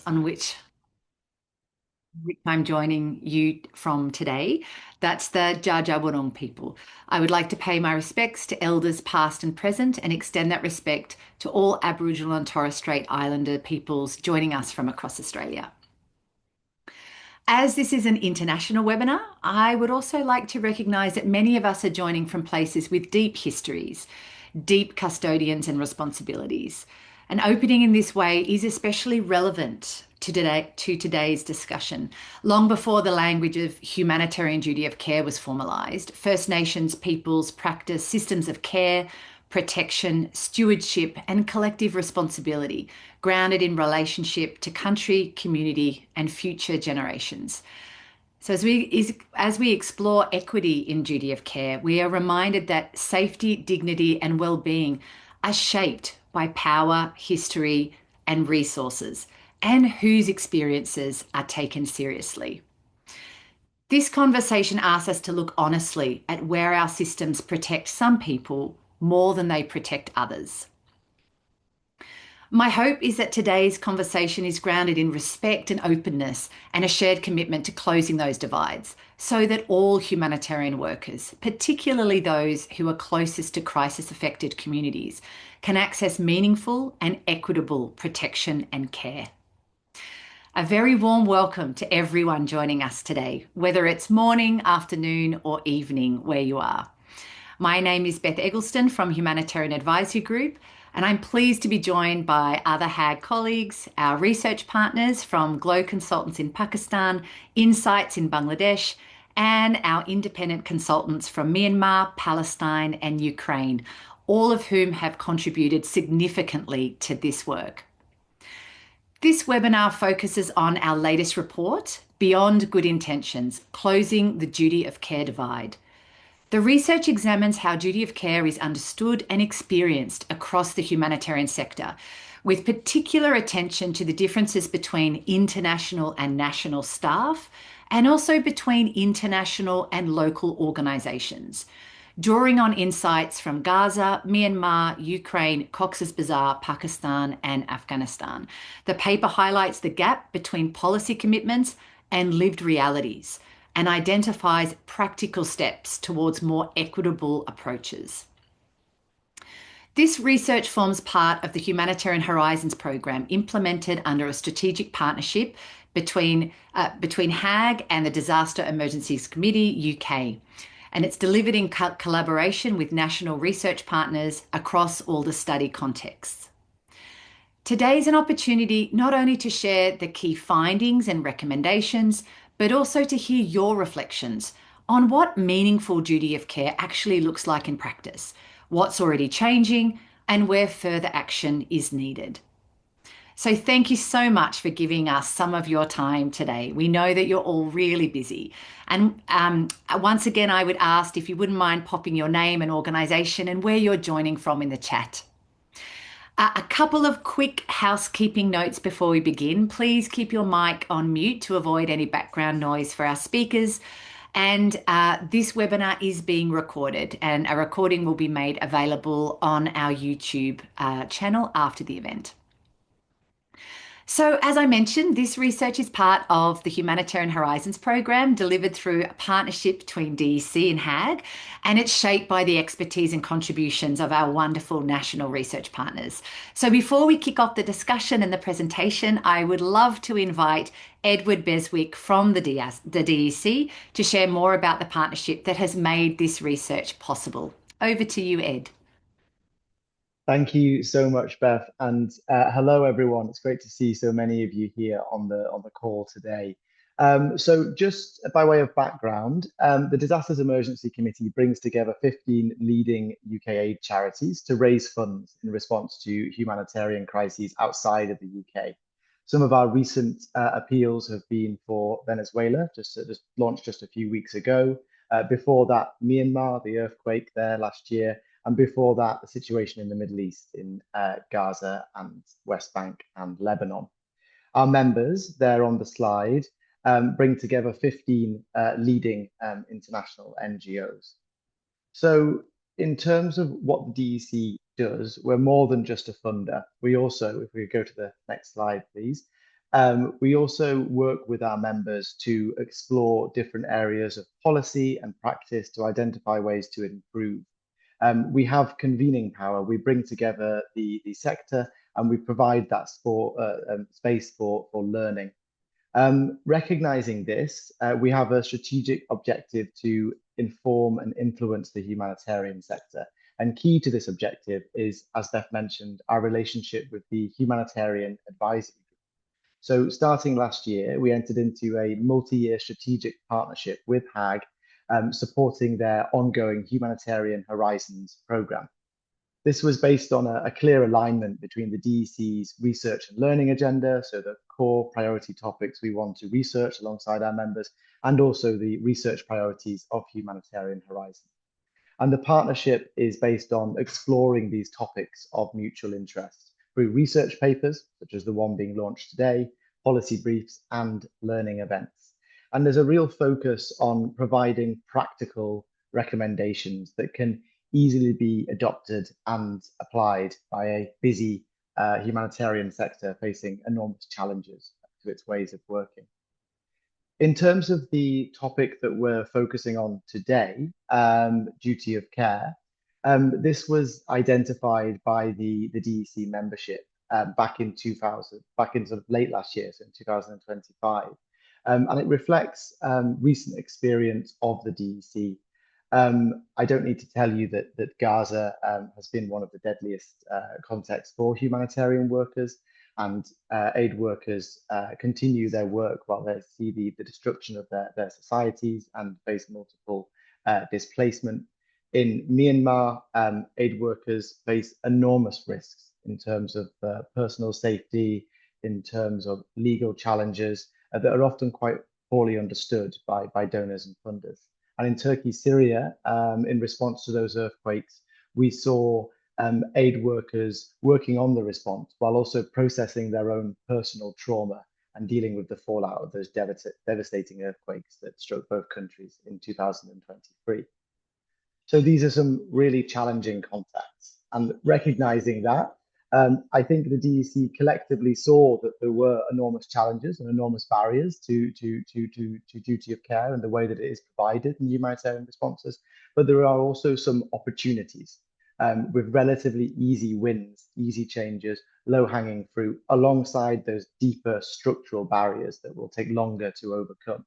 on which I'm joining you from today. That's the Dja Dja Wurrung people. I would like to pay my respects to elders past and present and extend that respect to all Aboriginal and Torres Strait Islander peoples joining us from across Australia. As this is an international webinar, I would also like to recognise that many of us are joining from places with deep histories, deep custodians and responsibilities. An opening in this way is especially relevant to today's discussion. Long before the language of humanitarian duty of care was formalised, First Nations peoples practiced systems of care, protection, stewardship, and collective responsibility, grounded in relationship to country, community, and future generations. So as we explore equity in duty of care, we are reminded that safety, dignity, and well-being are shaped by power, history, and resources, and whose experiences are taken seriously. This conversation asks us to look honestly at where our systems protect some people more than they protect others. My hope is that today's conversation is grounded in respect and openness and a shared commitment to closing those divides so that all humanitarian workers, particularly those who are closest to crisis affected communities, can access meaningful and equitable protection and care. A very warm welcome to everyone joining us today, whether it's morning, afternoon, or evening where you are. My name is Beth Eggleston from Humanitarian Advisory Group, and I'm pleased to be joined by other HAG colleagues, our research partners from Glow Consultants in Pakistan, Insights in Bangladesh, and our independent consultants from Myanmar, Palestine, and Ukraine, all of whom have contributed significantly to this work. This webinar focuses on our latest report, Beyond Good Intentions, Closing the Duty of Care Divide. The research examines how duty of care is understood and experienced across the humanitarian sector, with particular attention to the differences between international and national staff, and also between international and local organisations, drawing on insights from Gaza, Myanmar, Ukraine, Cox's Bazar, Pakistan, and Afghanistan. The paper highlights the gap between policy commitments and lived realities, and identifies practical steps towards more equitable approaches. This research forms part of the Humanitarian Horizons program implemented under a strategic partnership between HAG and the Disaster Emergencies Committee UK. And it's delivered in collaboration with national research partners across all the study contexts. Today is an opportunity not only to share the key findings and recommendations, but also to hear your reflections on what meaningful duty of care actually looks like in practice, what's already changing, and where further action is needed. So thank you so much for giving us some of your time today. We know that you're all really busy. And once again, I would ask if you wouldn't mind popping your name and organisation and where you're joining from in the chat. A couple of quick housekeeping notes before we begin. Please keep your mic on mute to avoid any background noise for our speakers. And this webinar is being recorded, and a recording will be made available on our YouTube channel after the event. So, as I mentioned, this research is part of the Humanitarian Horizons program delivered through a partnership between DEC and HAG, and it's shaped by the expertise and contributions of our wonderful national research partners. So before we kick off the discussion and the presentation, I would love to invite Edward Beswick from the DEC to share more about the partnership that has made this research possible. Over to you, Ed. Thank you so much, Beth, and hello everyone. It's great to see so many of you here on the call today. So just by way of background, the Disasters Emergency Committee brings together 15 leading UK aid charities to raise funds in response to humanitarian crises outside of the UK. Some of our recent appeals have been for Venezuela, just launched just a few weeks ago. Before that, Myanmar, the earthquake there last year, and before that, the situation in the Middle East in Gaza and West Bank and Lebanon. Our members, there on the slide, bring together 15 leading international NGOs. So in terms of what the DEC does, we're more than just a funder. We also, if we go to the next slide, please, We also work with our members to explore different areas of policy and practice to identify ways to improve. We have convening power. We bring together the sector and we provide that space for learning. Recognizing this, we have a strategic objective to inform and influence the humanitarian sector. And key to this objective is, as Beth mentioned, our relationship with the Humanitarian Advisory Group. So, starting last year, we entered into a multi-year strategic partnership with HAG, supporting their ongoing Humanitarian Horizons program. This was based on a clear alignment between the DEC's research and learning agenda, so the core priority topics we want to research alongside our members, and also the research priorities of Humanitarian Horizon. And the partnership is based on exploring these topics of mutual interest through research papers, such as the one being launched today, policy briefs, and learning events. And there's a real focus on providing practical recommendations that can easily be adopted and applied by a busy humanitarian sector facing enormous challenges to its ways of working. In terms of the topic that we're focusing on today, duty of care, this was identified by the DEC membership back in 2000, back in sort of late last year, so in 2025. And it reflects recent experience of the DEC. I don't need to tell you that Gaza has been one of the deadliest contexts for humanitarian workers, and aid workers continue their work while they see the destruction of their societies and face multiple displacement. In Myanmar, aid workers face enormous risks in terms of personal safety, in terms of legal challenges that are often quite poorly understood by donors and funders. And in Turkey, Syria, in response to those earthquakes, we saw aid workers working on the response while also processing their own personal trauma and dealing with the fallout of those devastating earthquakes that struck both countries in 2023. So these are some really challenging contexts. And recognizing that, I think the DEC collectively saw that there were enormous challenges and enormous barriers to duty of care and the way that it is provided in humanitarian responses. But there are also some opportunities with relatively easy wins, easy changes, low hanging fruit, alongside those deeper structural barriers that will take longer to overcome.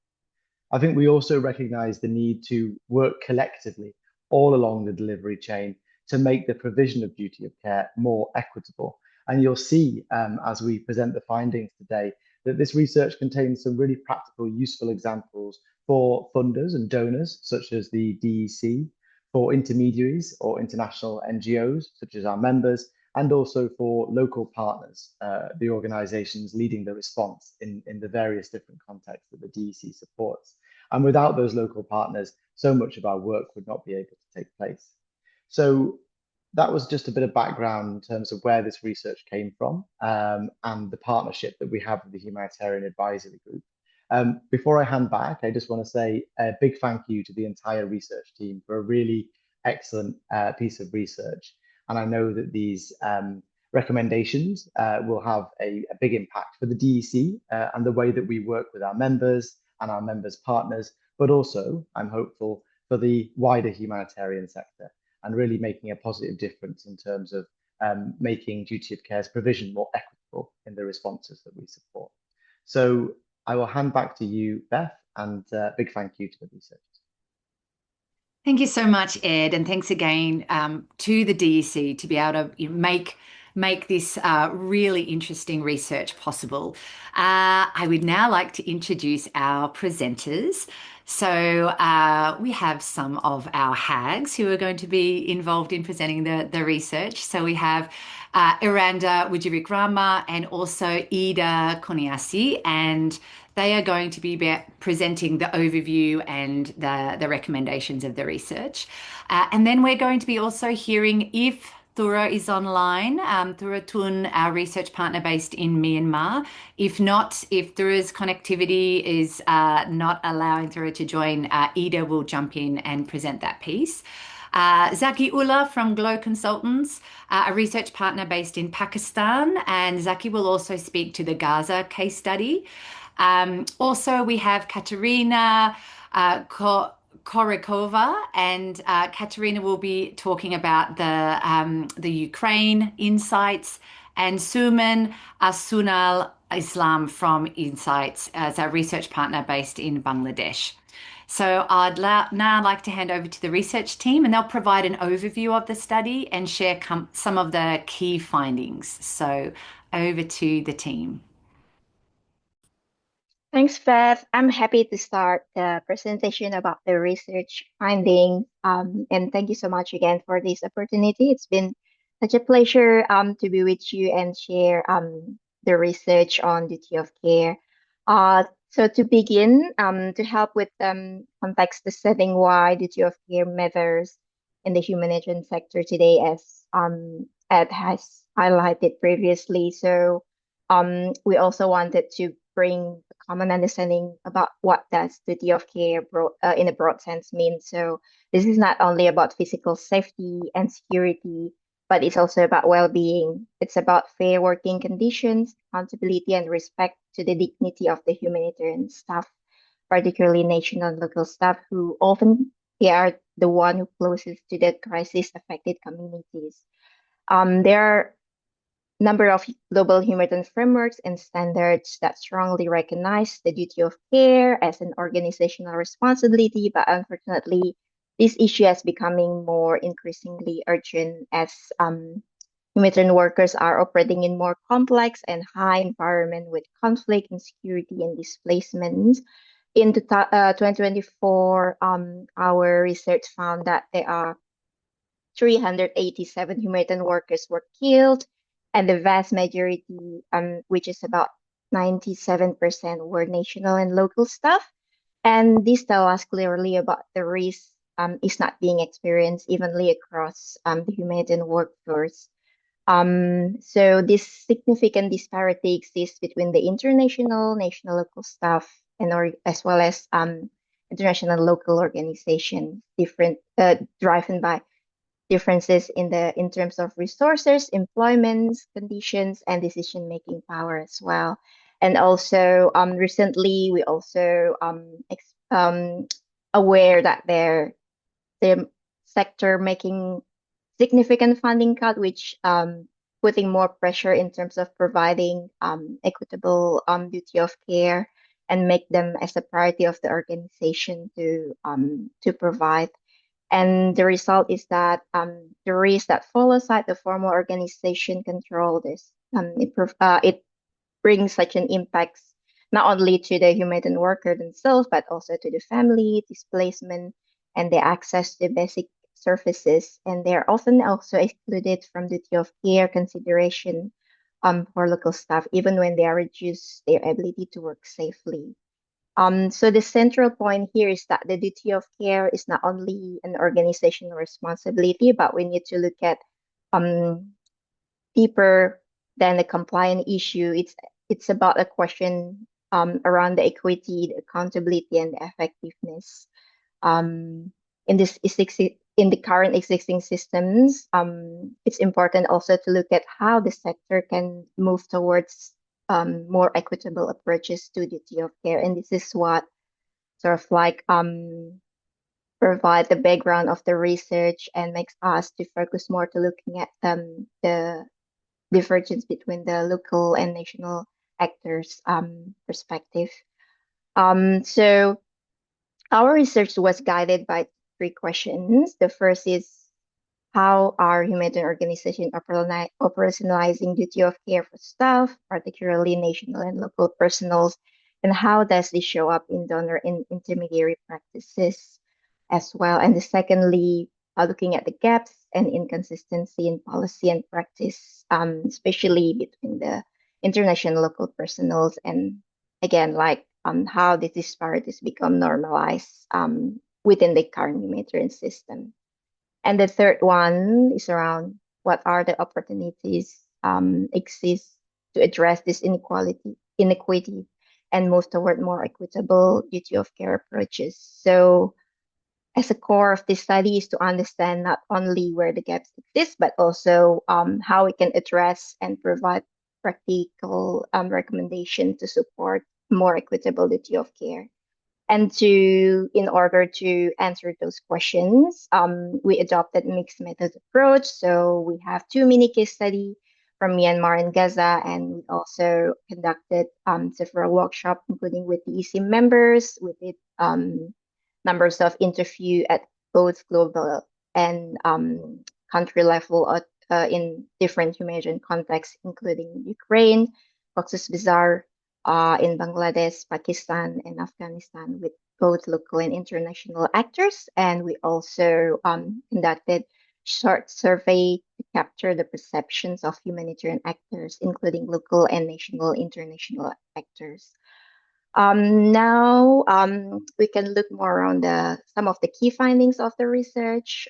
I think we also recognize the need to work collectively all along the delivery chain to make the provision of duty of care more equitable. And you'll see as we present the findings today that this research contains some really practical, useful examples for funders and donors, such as the DEC, for intermediaries or international NGOs, such as our members, and also for local partners, the organizations leading the response in the various different contexts that the DEC supports. And without those local partners, so much of our work would not be able to take place. So that was just a bit of background in terms of where this research came from and the partnership that we have with the Humanitarian Advisory Group. Before I hand back, I just want to say a big thank you to the entire research team for a really excellent piece of research. And I know that these recommendations will have a big impact for the DEC and the way that we work with our members and our members' partners, but also, I'm hopeful, for the wider humanitarian sector and really making a positive difference in terms of making duty of care's provision more equitable in the responses that we support. So I will hand back to you, Beth, and big thank you to the researchers. Thank you so much, Ed, and thanks again to the DEC to be able to make this really interesting research possible. I would now like to introduce our presenters. So we have some of our hags who are going to be involved in presenting the research. So we have Iranda Wijevikrama and also Ida Koniasi, and they are going to be presenting the overview and the recommendations of the research. And then we're going to be also hearing if Thura is online, Thura Tun, our research partner based in Myanmar. If not, if Thura's connectivity is not allowing Thura to join, Ida will jump in and present that piece. Zaki Ullah from Glow Consultants, a research partner based in Pakistan, and Zaki will also speak to the Gaza case study. Also, we have Katerina Korikova, and Katerina will be talking about the Ukraine insights, and Suman Sunal Islam from Insights as a research partner based in Bangladesh. So now like to hand over to the research team, and they'll provide an overview of the study and share some of the key findings. So over to the team. Thanks, Beth. I'm happy to start the presentation about the research findings. And thank you so much again for this opportunity. It's been such a pleasure to be with you and share the research on duty of care. So to begin, to help with context the setting why duty of care matters in the humanitarian sector today, as Ed has highlighted previously. So we also wanted to bring a common understanding about what does duty of care in a broad sense mean. So this is not only about physical safety and security, but it's also about well-being. It's about fair working conditions, accountability, and respect to the dignity of the humanitarian staff, particularly national and local staff, who often they are the one who closest to the crisis-affected communities. There are number of global humanitarian frameworks and standards that strongly recognize the duty of care as an organizational responsibility, but unfortunately, this issue is becoming more increasingly urgent as humanitarian workers are operating in more complex and high environment with conflict, insecurity, and displacement. In 2024, our research found that there are 387 humanitarian workers were killed, and the vast majority, which is about 97%, were national and local staff. And this tells us clearly about the risk is not being experienced evenly across the humanitarian workforce. So this significant disparity exists between the international, national, local staff, and or as well as international local organizations, driven by differences in terms of resources, employment conditions, and decision-making power as well. And also, recently we also aware that the sector making significant funding cut, which putting more pressure in terms of providing equitable duty of care and make them as a priority of the organization to provide. And the result is that the risk that fall aside the formal organization control this. It brings such an impact not only to the humanitarian worker themselves, but also to the family, displacement, and the access to basic services. And they're often also excluded from duty of care consideration for local staff, even when they are reduced their ability to work safely. So the central point here is that the duty of care is not only an organizational responsibility, but we need to look at deeper than the compliant issue. It's about a question around the equity, the accountability, and the effectiveness. In in the current existing systems, it's important also to look at how the sector can move towards more equitable approaches to duty of care. And this is what sort of like provide the background of the research and makes us to focus more to looking at the divergence between the local and national actors perspective. So our research was guided by three questions. The first is how are humanitarian organizations operationalizing duty of care for staff, particularly national and local personnel, and how does this show up in donor and intermediary practices as well? And the secondly, looking at the gaps and inconsistency in policy and practice, especially between the international and local personnel, and again, like how these disparities become normalized within the current humanitarian system. And the third one is around what are the opportunities exist to address this inequity and move toward more equitable duty of care approaches. So as a core of this study is to understand not only where the gaps exist, but also how we can address and provide practical recommendation to support more equitable duty of care. And in order to answer those questions, we adopted mixed method approach. So we have two mini case study from Myanmar and Gaza, and we also conducted several workshops, including with the EC members, with it numbers of interview at both global and country level in different humanitarian contexts, including Ukraine, Cox's Bazar, in Bangladesh, Pakistan, and Afghanistan with both local and international actors. And we also conducted short survey to capture the perceptions of humanitarian actors, including local and national international actors. Now we can look more on some of the key findings of the research.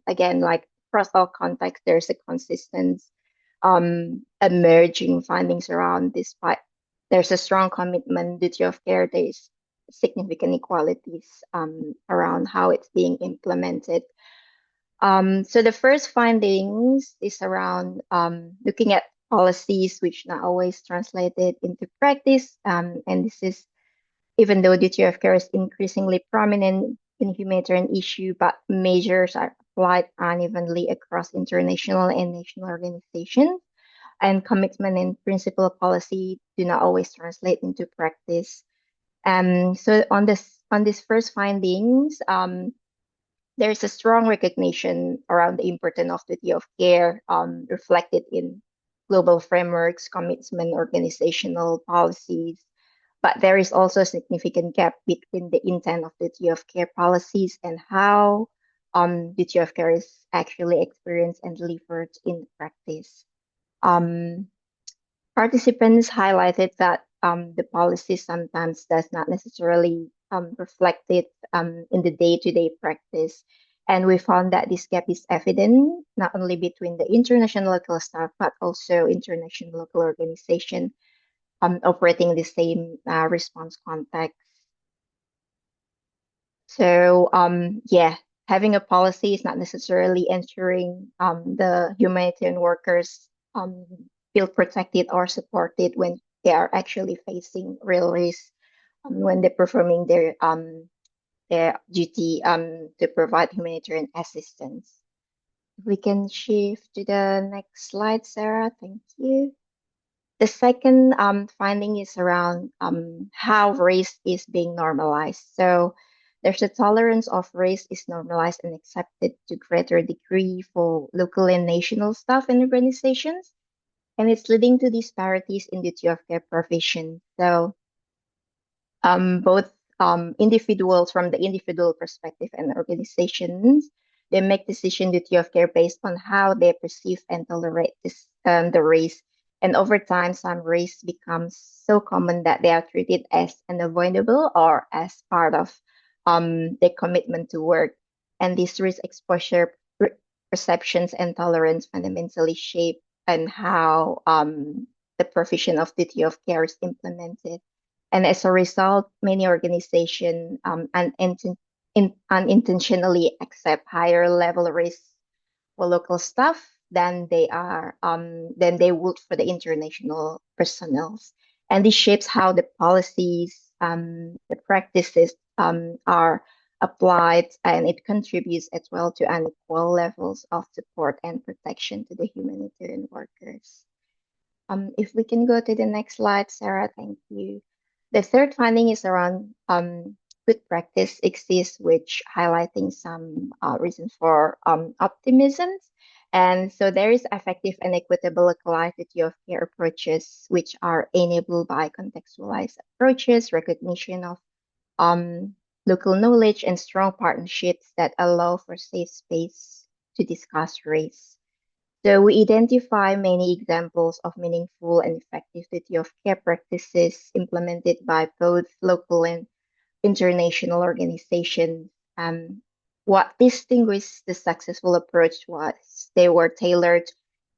Again, like across all contexts, there's a consistent emerging findings around this. There's a strong commitment, duty of care. There's significant inequalities around how it's being implemented. So the first findings is around looking at policies which not always translated into practice. And this is even though duty of care is increasingly prominent in humanitarian issue, but measures are applied unevenly across international and national organizations. And commitment and principle of policy do not always translate into practice. So on this first findings, there's a strong recognition around the importance of duty of care, reflected in global frameworks, commitment, organizational policies. But there is also a significant gap between the intent of duty of care policies and how duty of care is actually experienced and delivered in practice. Participants highlighted that the policy sometimes does not necessarily reflect it in the day-to-day practice. And we found that this gap is evident not only between the international local staff, but also international local organization operating the same response context. So yeah, having a policy is not necessarily ensuring the humanitarian workers feel protected or supported when they are actually facing real risk when they're performing their duty to provide humanitarian assistance. If we can shift to the next slide, Sarah, thank you. The second finding is around how race is being normalized. So there's a tolerance of race is normalized and accepted to greater degree for local and national staff and organizations, and it's leading to disparities in duty of care provision. So both individuals from the individual perspective and organizations, they make decision duty of care based on how they perceive and tolerate the race. And over time, some race becomes so common that they are treated as unavoidable or as part of their commitment to work. And this risk exposure perceptions and tolerance fundamentally shape and how the provision of duty of care is implemented. And as a result, many organizations unintentionally accept higher level risks for local staff than they would for the international personnel. And this shapes how the policies, the practices are applied, and it contributes as well to unequal levels of support and protection to the humanitarian workers. If we can go to the next slide, Sarah, thank you. The third finding is around good practice exists, which highlighting some reasons for optimism. And so there is effective and equitable locality of care approaches, which are enabled by contextualized approaches, recognition of local knowledge, and strong partnerships that allow for safe space to discuss race. So we identify many examples of meaningful and effective duty of care practices implemented by both local and international organizations. What distinguished the successful approach was they were tailored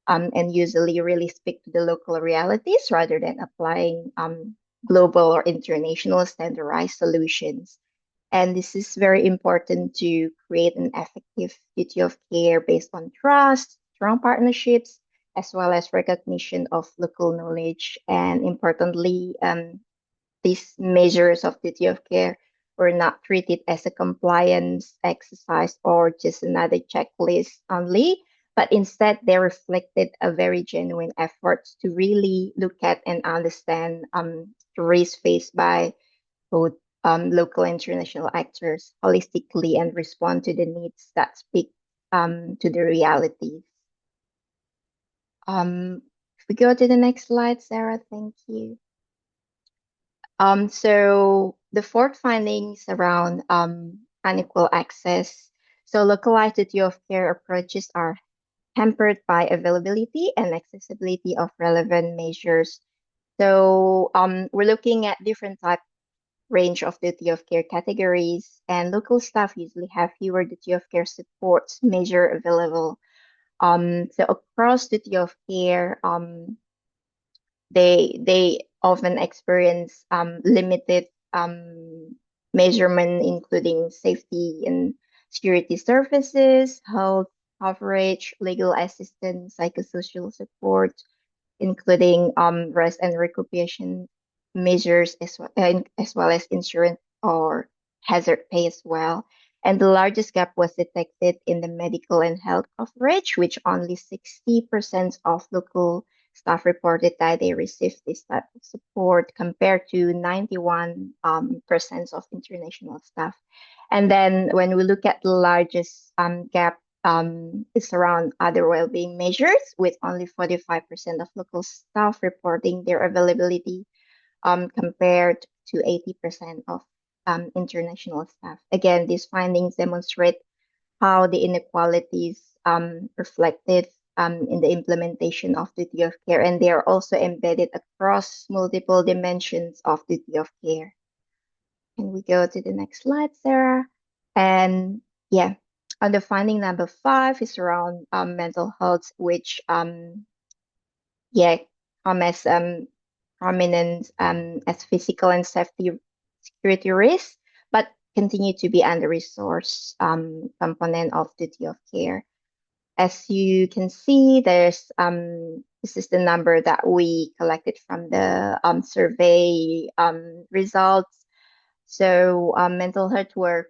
and usually really speak to the local realities rather than applying global or international standardized solutions. And this is very important to create an effective duty of care based on trust, strong partnerships, as well as recognition of local knowledge. And importantly, these measures of duty of care were not treated as a compliance exercise or just another checklist only, but instead they reflected a very genuine effort to really look at and understand the risks faced by both local and international actors holistically and respond to the needs that speak to the realities. If we go to the next slide, Sarah, thank you. So the fourth findings around unequal access. So localized duty of care approaches are hampered by availability and accessibility of relevant measures. So we're looking at different type range of duty of care categories, and local staff usually have fewer duty of care supports measure available. So across duty of care, they often experience limited measurement, including safety and security services, health coverage, legal assistance, psychosocial support, including rest and recuperation measures as well as insurance or hazard pay as well. And the largest gap was detected in the medical and health coverage, which only 60% of local staff reported that they received this type of support compared to 91% of international staff. And then when we look at the largest gap, it's around other well-being measures, with only 45% of local staff reporting their availability compared to 80% of international staff. Again, these findings demonstrate how the inequalities reflected in the implementation of duty of care, and they are also embedded across multiple dimensions of duty of care. Can we go to the next slide, Sarah? And yeah, on the finding number 5 is around mental health, which yeah, come as prominent as physical and safety security risks, but continue to be under-resourced component of duty of care. As you can see, this is the number that we collected from the survey results. So mental health were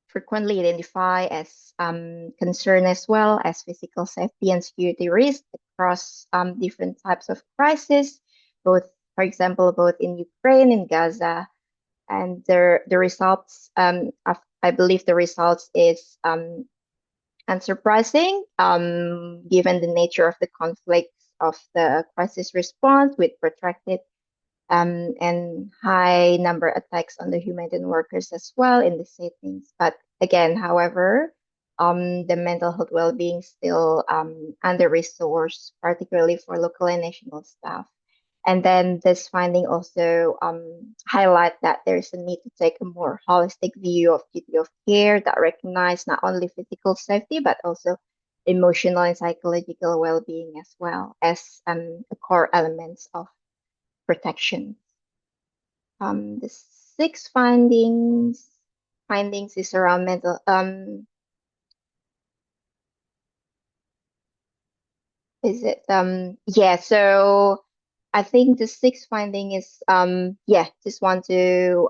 frequently identified as concern as well as physical safety and security risks across different types of crisis, both, for example, both in Ukraine and Gaza. And the results, I believe the results is unsurprising, given the nature of the conflicts of the crisis response with protracted and high number attacks on the humanitarian workers as well in the settings. But again, however, the mental health well-being still under-resourced, particularly for local and national staff. And then this finding also highlight that there's a need to take a more holistic view of duty of care that recognize not only physical safety, but also emotional and psychological well-being as well as the core elements of protection. The sixth findings is around mental is it yeah, so I think the sixth finding is yeah, just want to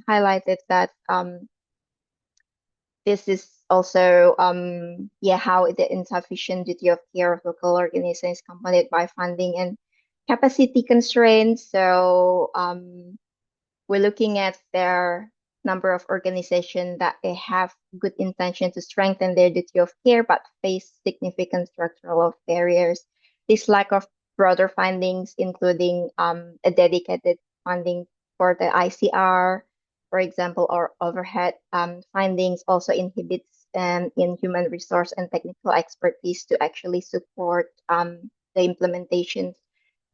highlight it that this is also yeah, how the insufficient duty of care of local organizations accompanied by funding and capacity constraints. So we're looking at their number of organizations that they have good intention to strengthen their duty of care but face significant structural barriers. This lack of broader findings, including a dedicated funding for the ICR, for example, or overhead findings, also inhibits in human resource and technical expertise to actually support the implementation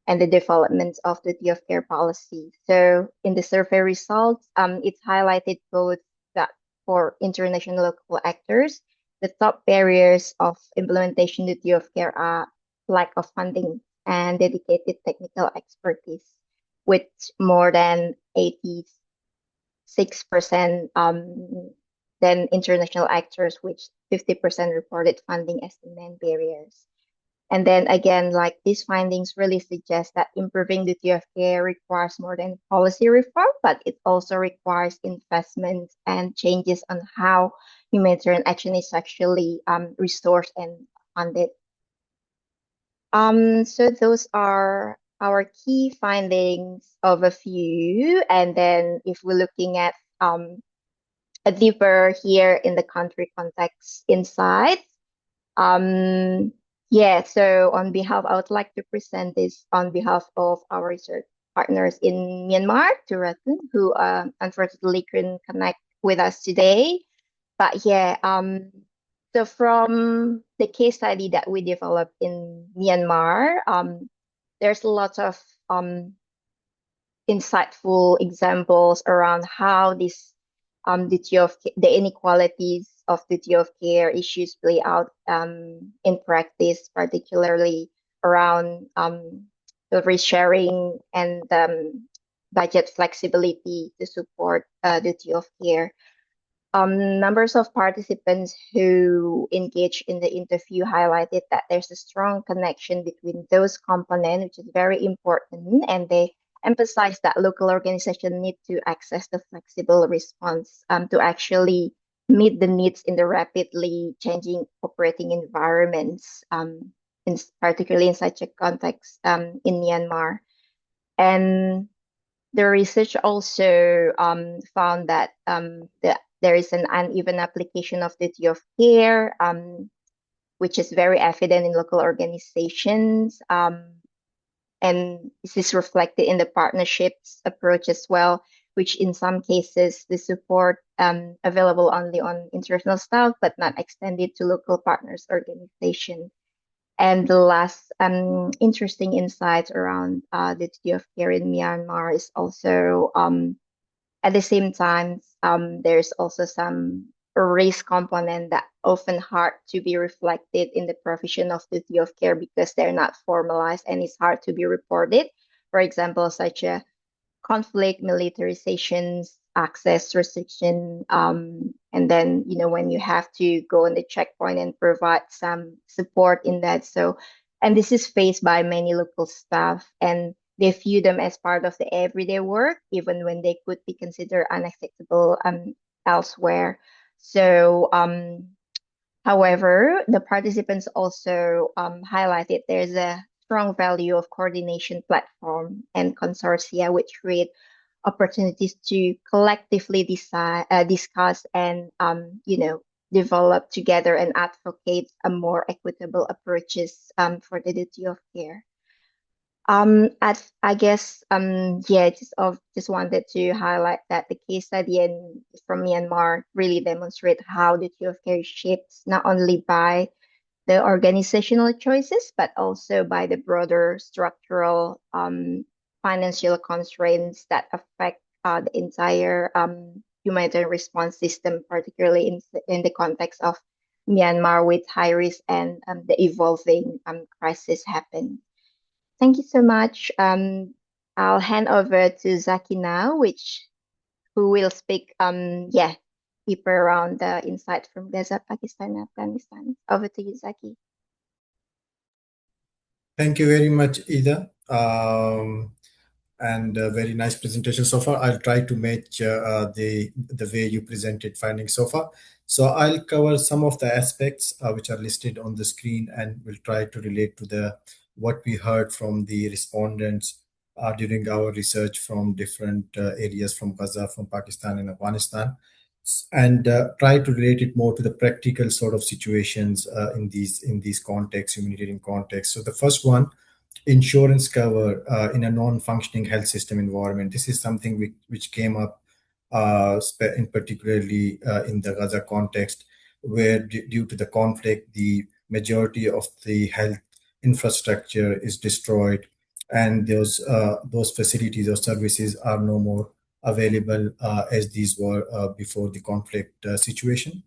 and the development of the duty of care policy. So in the survey results, it's highlighted both that for international local actors, the top barriers of implementation duty of care are lack of funding and dedicated technical expertise, with more than 80 6%, then international actors, which 50% reported funding as the main barriers. And then again, like these findings really suggest that improving duty of care requires more than policy reform, but it also requires investment and changes on how humanitarian action is actually resourced and funded. So those are our key findings of a few. And then if we're looking at a deeper here in the country context insights, yeah, so on behalf, I would like to present this on behalf of our research partners in Myanmar, to Ratan, who unfortunately couldn't connect with us today. But yeah, so from the case study that we developed in Myanmar, there's lots of insightful examples around how this the inequalities of duty of care issues play out in practice, particularly around the risk sharing and budget flexibility to support duty of care. Numbers of participants who engaged in the interview highlighted that there's a strong connection between those components, which is very important, and they emphasize that local organizations need to access the flexible response to actually meet the needs in the rapidly changing operating environments, particularly in such a context in Myanmar. And the research also found that there is an uneven application of duty of care, which is very evident in local organizations. And this is reflected in the partnerships approach as well, which in some cases the support available only on international staff, but not extended to local partners organizations. And the last interesting insight around the duty of care in Myanmar is also at the same time, there's also some race component that often hard to be reflected in the provision of duty of care because they're not formalized and it's hard to be reported. For example, such a conflict, militarizations, access restriction, and then when you have to go on the checkpoint and provide some support in that. So, and this is faced by many local staff, and they view them as part of the everyday work, even when they could be considered unacceptable elsewhere. So, however, the participants also highlighted there's a strong value of coordination platform and consortia, which create opportunities to collectively discuss and develop together and advocate a more equitable approaches for the duty of care. I guess, yeah, just wanted to highlight that the case study from Myanmar really demonstrate how duty of care is shaped not only by the organizational choices, but also by the broader structural financial constraints that affect the entire humanitarian response system, particularly in the context of Myanmar with high risk and the evolving crisis happen. Thank you so much. I'll hand over to Zaki now, who will speak yeah, deeper around the insight from Gaza, Pakistan, and Afghanistan. Over to you, Zaki. Thank you very much, Ida. And a very nice presentation so far. I'll try to match the way you presented findings so far. So I'll cover some of the aspects which are listed on the screen, and we'll try to relate to what we heard from the respondents during our research from different areas from Gaza, from Pakistan and Afghanistan, and try to relate it more to the practical sort of situations in these contexts, humanitarian contexts. So the first one, insurance cover in a non-functioning health system environment. This is something which came up in particularly in the Gaza context, where due to the conflict, the majority of the health infrastructure is destroyed, and those facilities or services are no more available as these were before the conflict situation.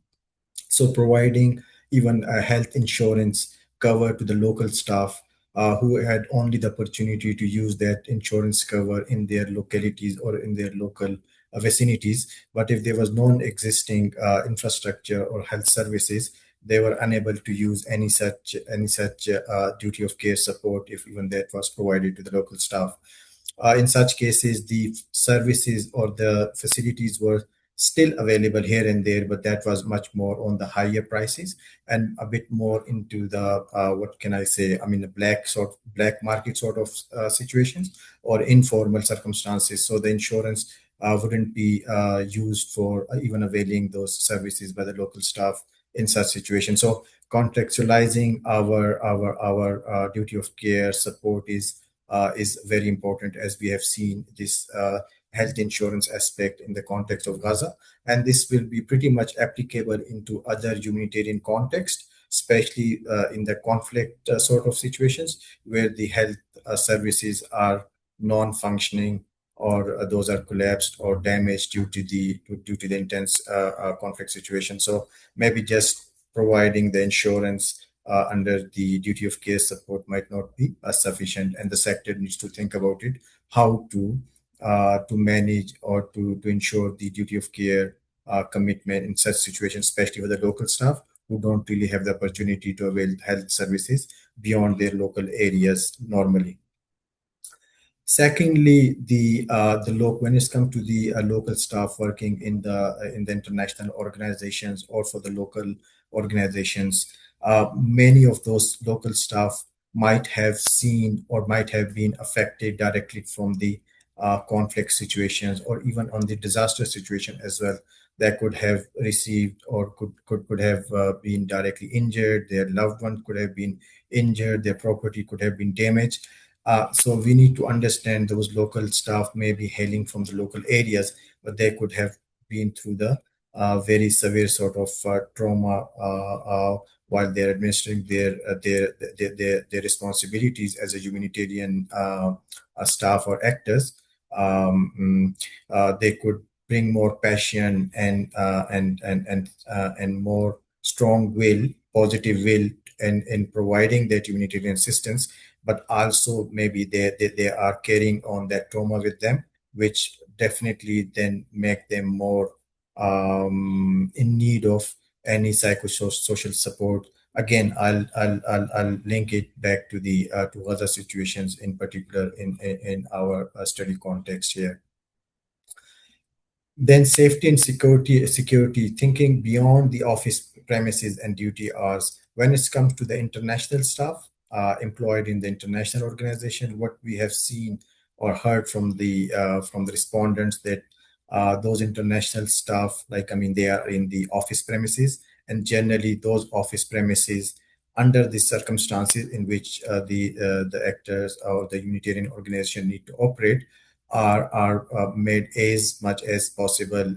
So providing even a health insurance cover to the local staff who had only the opportunity to use that insurance cover in their localities or in their local vicinities. But if there was non-existing infrastructure or health services, they were unable to use any such duty of care support if even that was provided to the local staff. In such cases, the services or the facilities were still available here and there, but that was much more on the higher prices and a bit more into the what can I say? I mean, the black market sort of situations or informal circumstances. So the insurance wouldn't be used for even availing those services by the local staff in such situations. So contextualizing our duty of care support is very important, as we have seen this health insurance aspect in the context of Gaza, and this will be pretty much applicable into other humanitarian context, especially in the conflict sort of situations where the health services are non-functioning or those are collapsed or damaged due to the intense conflict situation. So maybe just providing the insurance under the duty of care support might not be sufficient, and the sector needs to think about it, how to manage or to ensure the duty of care commitment in such situations, especially for the local staff who don't really have the opportunity to avail health services beyond their local areas normally. Secondly, when it comes to the local staff working in the international organizations or for the local organizations, many of those local staff might have seen or might have been affected directly from the conflict situations or even on the disaster situation as well. That could have received or could have been directly injured. Their loved one could have been injured. Their property could have been damaged. So we need to understand those local staff may be hailing from the local areas, but they could have been through the very severe sort of trauma while they're administering their responsibilities as a humanitarian staff or actors. They could bring more passion and more strong will, positive will, in providing that humanitarian assistance, but also maybe they are carrying on that trauma with them, which definitely then make them more in need of any psychosocial support. Again, I'll link it back to the to other situations in particular in our study context here. Then safety and security, thinking beyond the office premises and duty hours. When it comes to the international staff employed in the international organization, what we have seen or heard from the respondents that those international staff, like, I mean, they are in the office premises, and generally those office premises, under the circumstances in which the actors or the humanitarian organization need to operate, are made as much as possible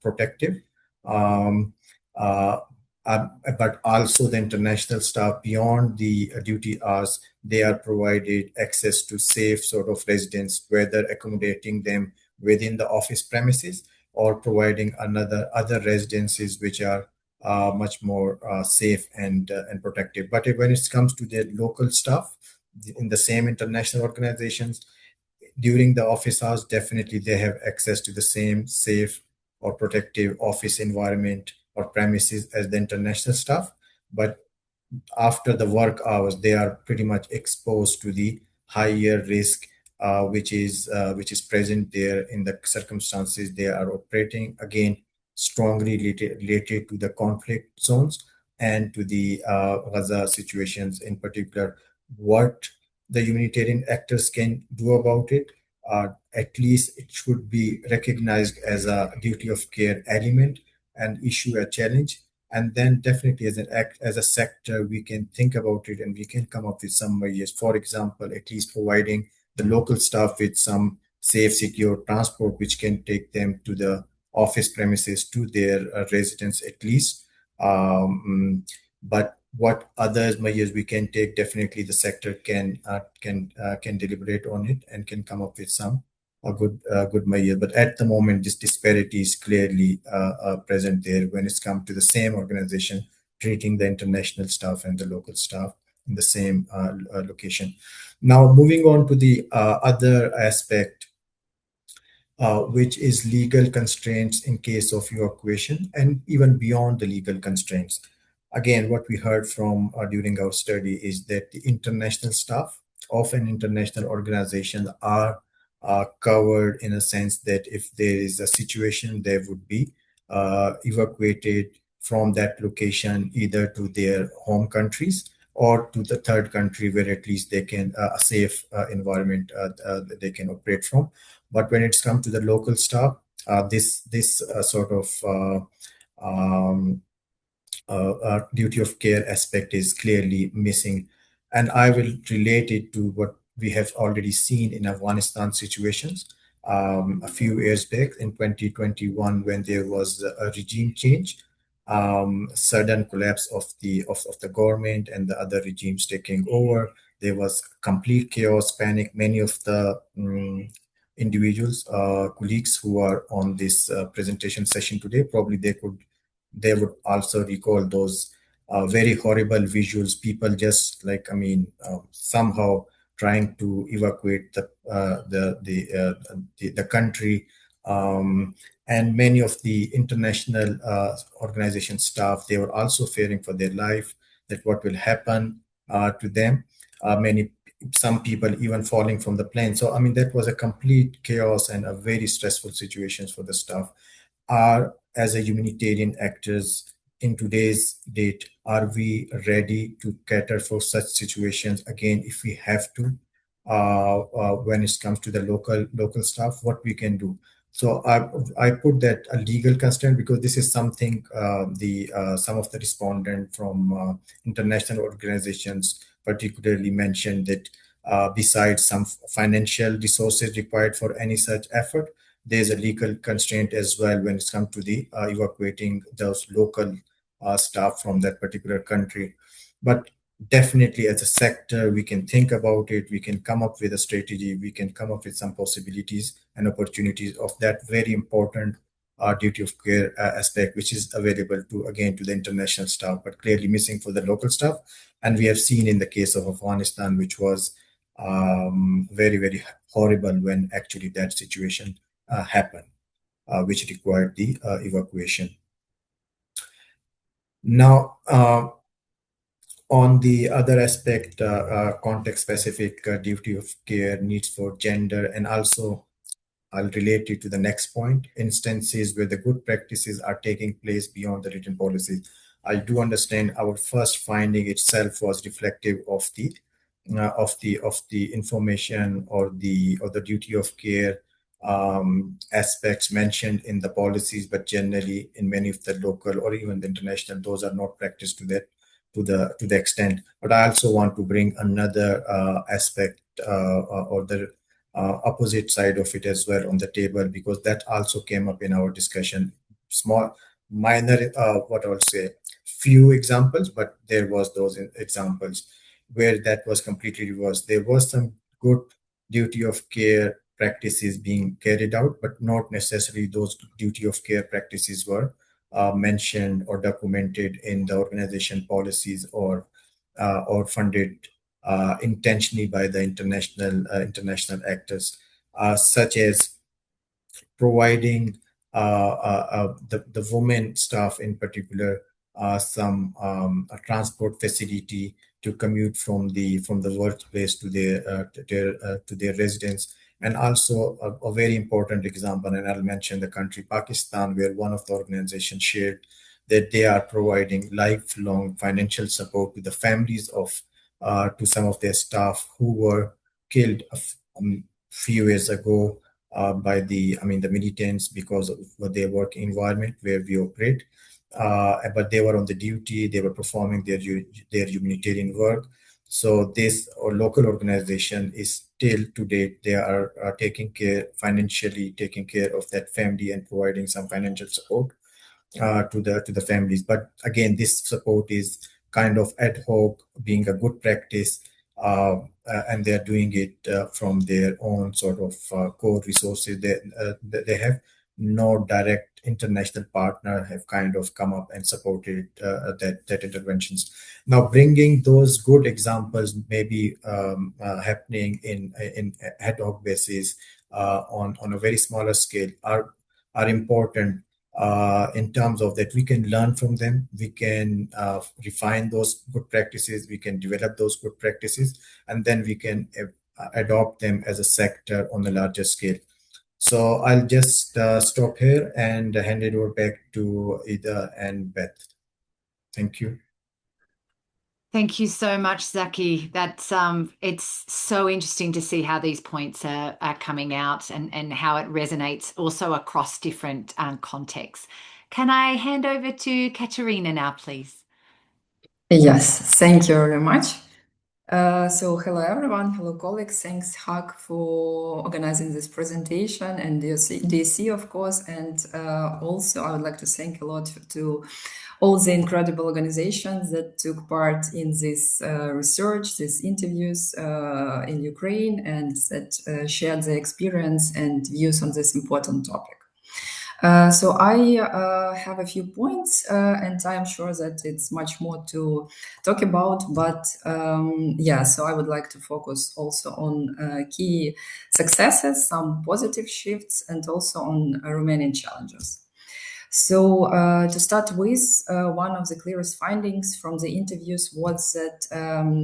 protective. Um, uh, but also the international staff beyond the duty hours, they are provided access to safe sort of residence, whether accommodating them within the office premises or providing other residences which are much more safe and protective. But when it comes to the local staff in the same international organizations, during the office hours, definitely they have access to the same safe or protective office environment or premises as the international staff. But after the work hours, they are pretty much exposed to the higher risk, which is present there in the circumstances they are operating. Again, strongly related to the conflict zones and to the Gaza situations in particular. What the humanitarian actors can do about it, at least it should be recognized as a duty of care element and issue a challenge. And then definitely as a sector, we can think about it and we can come up with some measures. For example, at least providing the local staff with some safe, secure transport, which can take them to the office premises, to their residence at least. But what other measures we can take, definitely the sector can deliberate on it and can come up with some good measure. But at the moment, this disparity is clearly present there when it's come to the same organization treating the international staff and the local staff in the same location. Now, moving on to the other aspect, which is legal constraints in case of evacuation and even beyond the legal constraints. Again, what we heard from during our study is that the international staff of an international organization are covered in a sense that if there is a situation, they would be evacuated from that location either to their home countries or to the third country where at least they can a safe environment that they can operate from. But when it's come to the local staff, this sort of um, duty of care aspect is clearly missing. And I will relate it to what we have already seen in Afghanistan situations a few years back in 2021 when there was a regime change, sudden collapse of the government and the other regimes taking over. There was complete chaos, panic. Many of the individuals, colleagues who are on this presentation session today, probably they would also recall those very horrible visuals. People just like, I mean, somehow trying to evacuate the country, and many of the international organization staff, they were also fearing for their life, that what will happen to them. Many some people even falling from the plane. So I mean, that was a complete chaos and a very stressful situations for the staff. Are as a humanitarian actors in today's date, are we ready to cater for such situations again if we have to, when it comes to the local staff, what we can do? So I put that a legal constraint because this is something the some of the respondent from international organizations particularly mentioned, that besides some financial resources required for any such effort, there's a legal constraint as well when it's come to the evacuating those local staff from that particular country. But definitely as a sector, we can think about it, we can come up with a strategy, we can come up with some possibilities and opportunities of that very important duty of care aspect, which is available to, again, to the international staff, but clearly missing for the local staff. And we have seen in the case of Afghanistan, which was very, very horrible when actually that situation happened, which required the evacuation. Now, on the other aspect, context-specific duty of care, needs for gender, and also I'll relate it to the next point, instances where the good practices are taking place beyond the written policies. I do understand our first finding itself was reflective of the information or the duty of care aspects mentioned in the policies, but generally in many of the local or even the international, those are not practiced to the extent. But I also want to bring another aspect or the opposite side of it as well on the table, because that also came up in our discussion. Small, minor, what I would say, few examples, but there was those examples where that was completely reversed. There was some good duty of care practices being carried out, but not necessarily those duty of care practices were mentioned or documented in the organization policies or funded intentionally by the international actors, such as providing the women staff in particular some a transport facility to commute from the workplace to their residence. And also a very important example, and I'll mention the country Pakistan, where one of the organizations shared that they are providing lifelong financial support to the families of to some of their staff who were killed few years ago by the militants because of their work environment where we operate. But they were on the duty, they were performing their humanitarian work. So this or local organization is still to date, they are financially taking care of that family and providing some financial support to the families. But again, this support is kind of ad hoc, being a good practice, and they're doing it from their own sort of core resources. They have no direct international partner have kind of come up and supported that interventions. Now, bringing those good examples maybe happening in ad hoc basis on a very smaller scale are important in terms of that we can learn from them, we can refine those good practices, we can develop those good practices, and then we can adopt them as a sector on a larger scale. So I'll just stop here and hand it over back to Ida and Beth. Thank you. Thank you so much, Zaki. That's it's so interesting to see how these points are coming out and how it resonates also across different contexts. Can I hand over to Katerina now, please? Yes, thank you very much. So hello everyone, hello colleagues, thanks Hak for organizing this presentation and DSC of course, and also I would like to thank a lot to all the incredible organizations that took part in this research, these interviews in Ukraine, and that shared their experience and views on this important topic. So I have a few points, and I'm sure that it's much more to talk about, but yeah, so I would like to focus also on key successes, some positive shifts, and also on remaining challenges. So to start with, one of the clearest findings from the interviews was that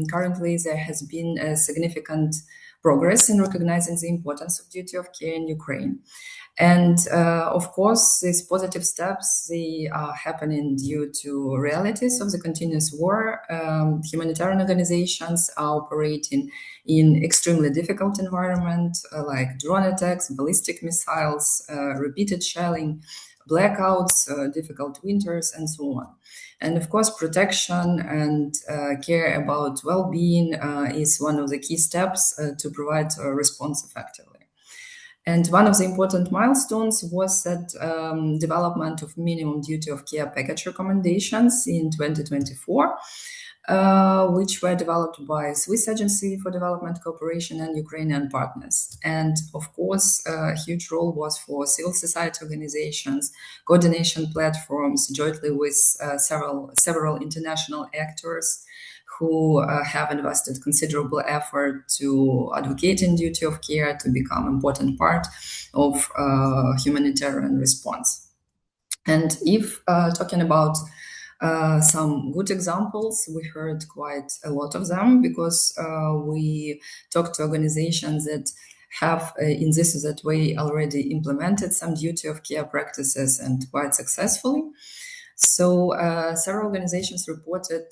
currently there has been a significant progress in recognizing the importance of duty of care in Ukraine. And of course, these positive steps, they are happening due to realities of the continuous war. Humanitarian organizations are operating in extremely difficult environment, like drone attacks, ballistic missiles, repeated shelling, blackouts, difficult winters, and so on. And of course, protection and care about well-being is one of the key steps to provide a response effectively. And one of the important milestones was that development of minimum duty of care package recommendations in 2024, which were developed by Swiss Agency for Development Cooperation and Ukrainian partners. And of course, a huge role was for civil society organizations, coordination platforms, jointly with several international actors who have invested considerable effort to advocate in duty of care to become an important part of humanitarian response. And if talking about some good examples, we heard quite a lot of them because we talked to organizations that have in this or that way already implemented some duty of care practices and quite successfully. So several organizations reported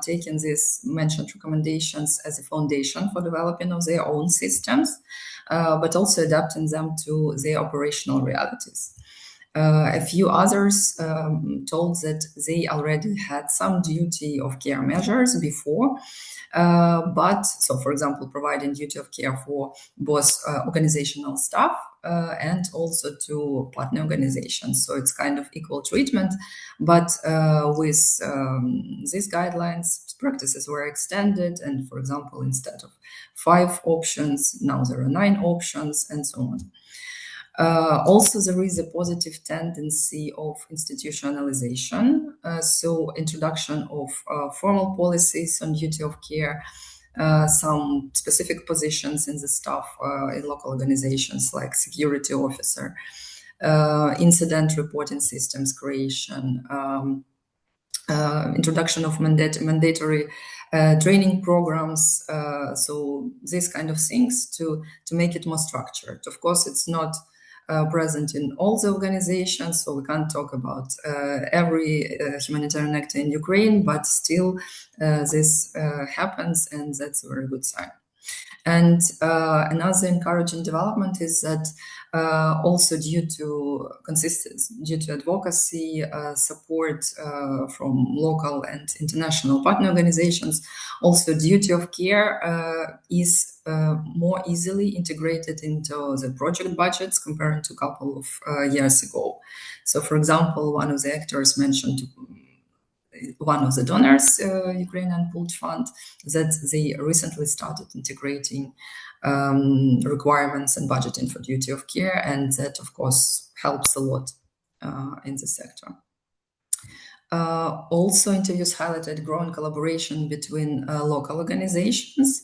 taking these mentioned recommendations as a foundation for developing of their own systems, but also adapting them to their operational realities. A few others told that they already had some duty of care measures before, but so, for example, providing duty of care for both organizational staff and also to partner organizations. So it's kind of equal treatment, but with these guidelines, practices were extended. And for example, instead of 5 options, now there are 9 options and so on. Also, there is a positive tendency of institutionalization. So introduction of formal policies on duty of care, some specific positions in the staff in local organizations like security officer, incident reporting systems creation, introduction of mandatory training programs. So these kind of things to make it more structured. Of course, it's not present in all the organizations, so we can't talk about every humanitarian actor in Ukraine, but still this happens, and that's a very good sign. And another encouraging development is that also due to consistency, due to advocacy, support from local and international partner organizations, also duty of care is more easily integrated into the project budgets compared to a couple of years ago. So, for example, one of the actors mentioned one of the donors, Ukrainian Pooled Fund, that they recently started integrating requirements and budgeting for duty of care, and that, of course, helps a lot in the sector. Also, interviews highlighted growing collaboration between local organizations.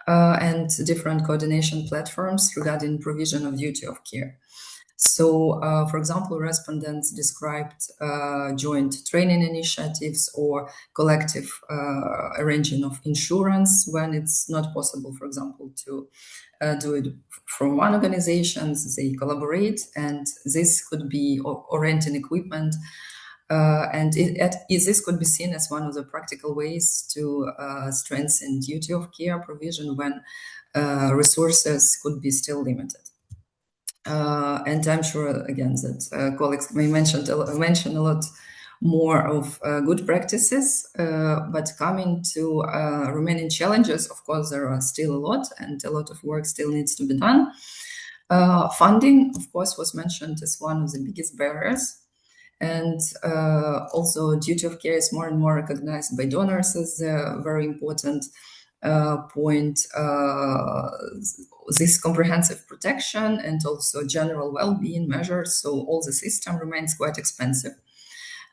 and different coordination platforms regarding provision of duty of care. So, for example, respondents described joint training initiatives or collective arranging of insurance when it's not possible, for example, to do it from one organization. They collaborate, and this could be or renting equipment. And this could be seen as one of the practical ways to strengthen duty of care provision when resources could be still limited. And I'm sure, again, that colleagues may mention a lot more of good practices, but coming to remaining challenges, of course, there are still a lot, and a lot of work still needs to be done. Funding, of course, was mentioned as one of the biggest barriers. And also, duty of care is more and more recognized by donors as a very important point. This comprehensive protection and also general well-being measures, so all the system remains quite expensive.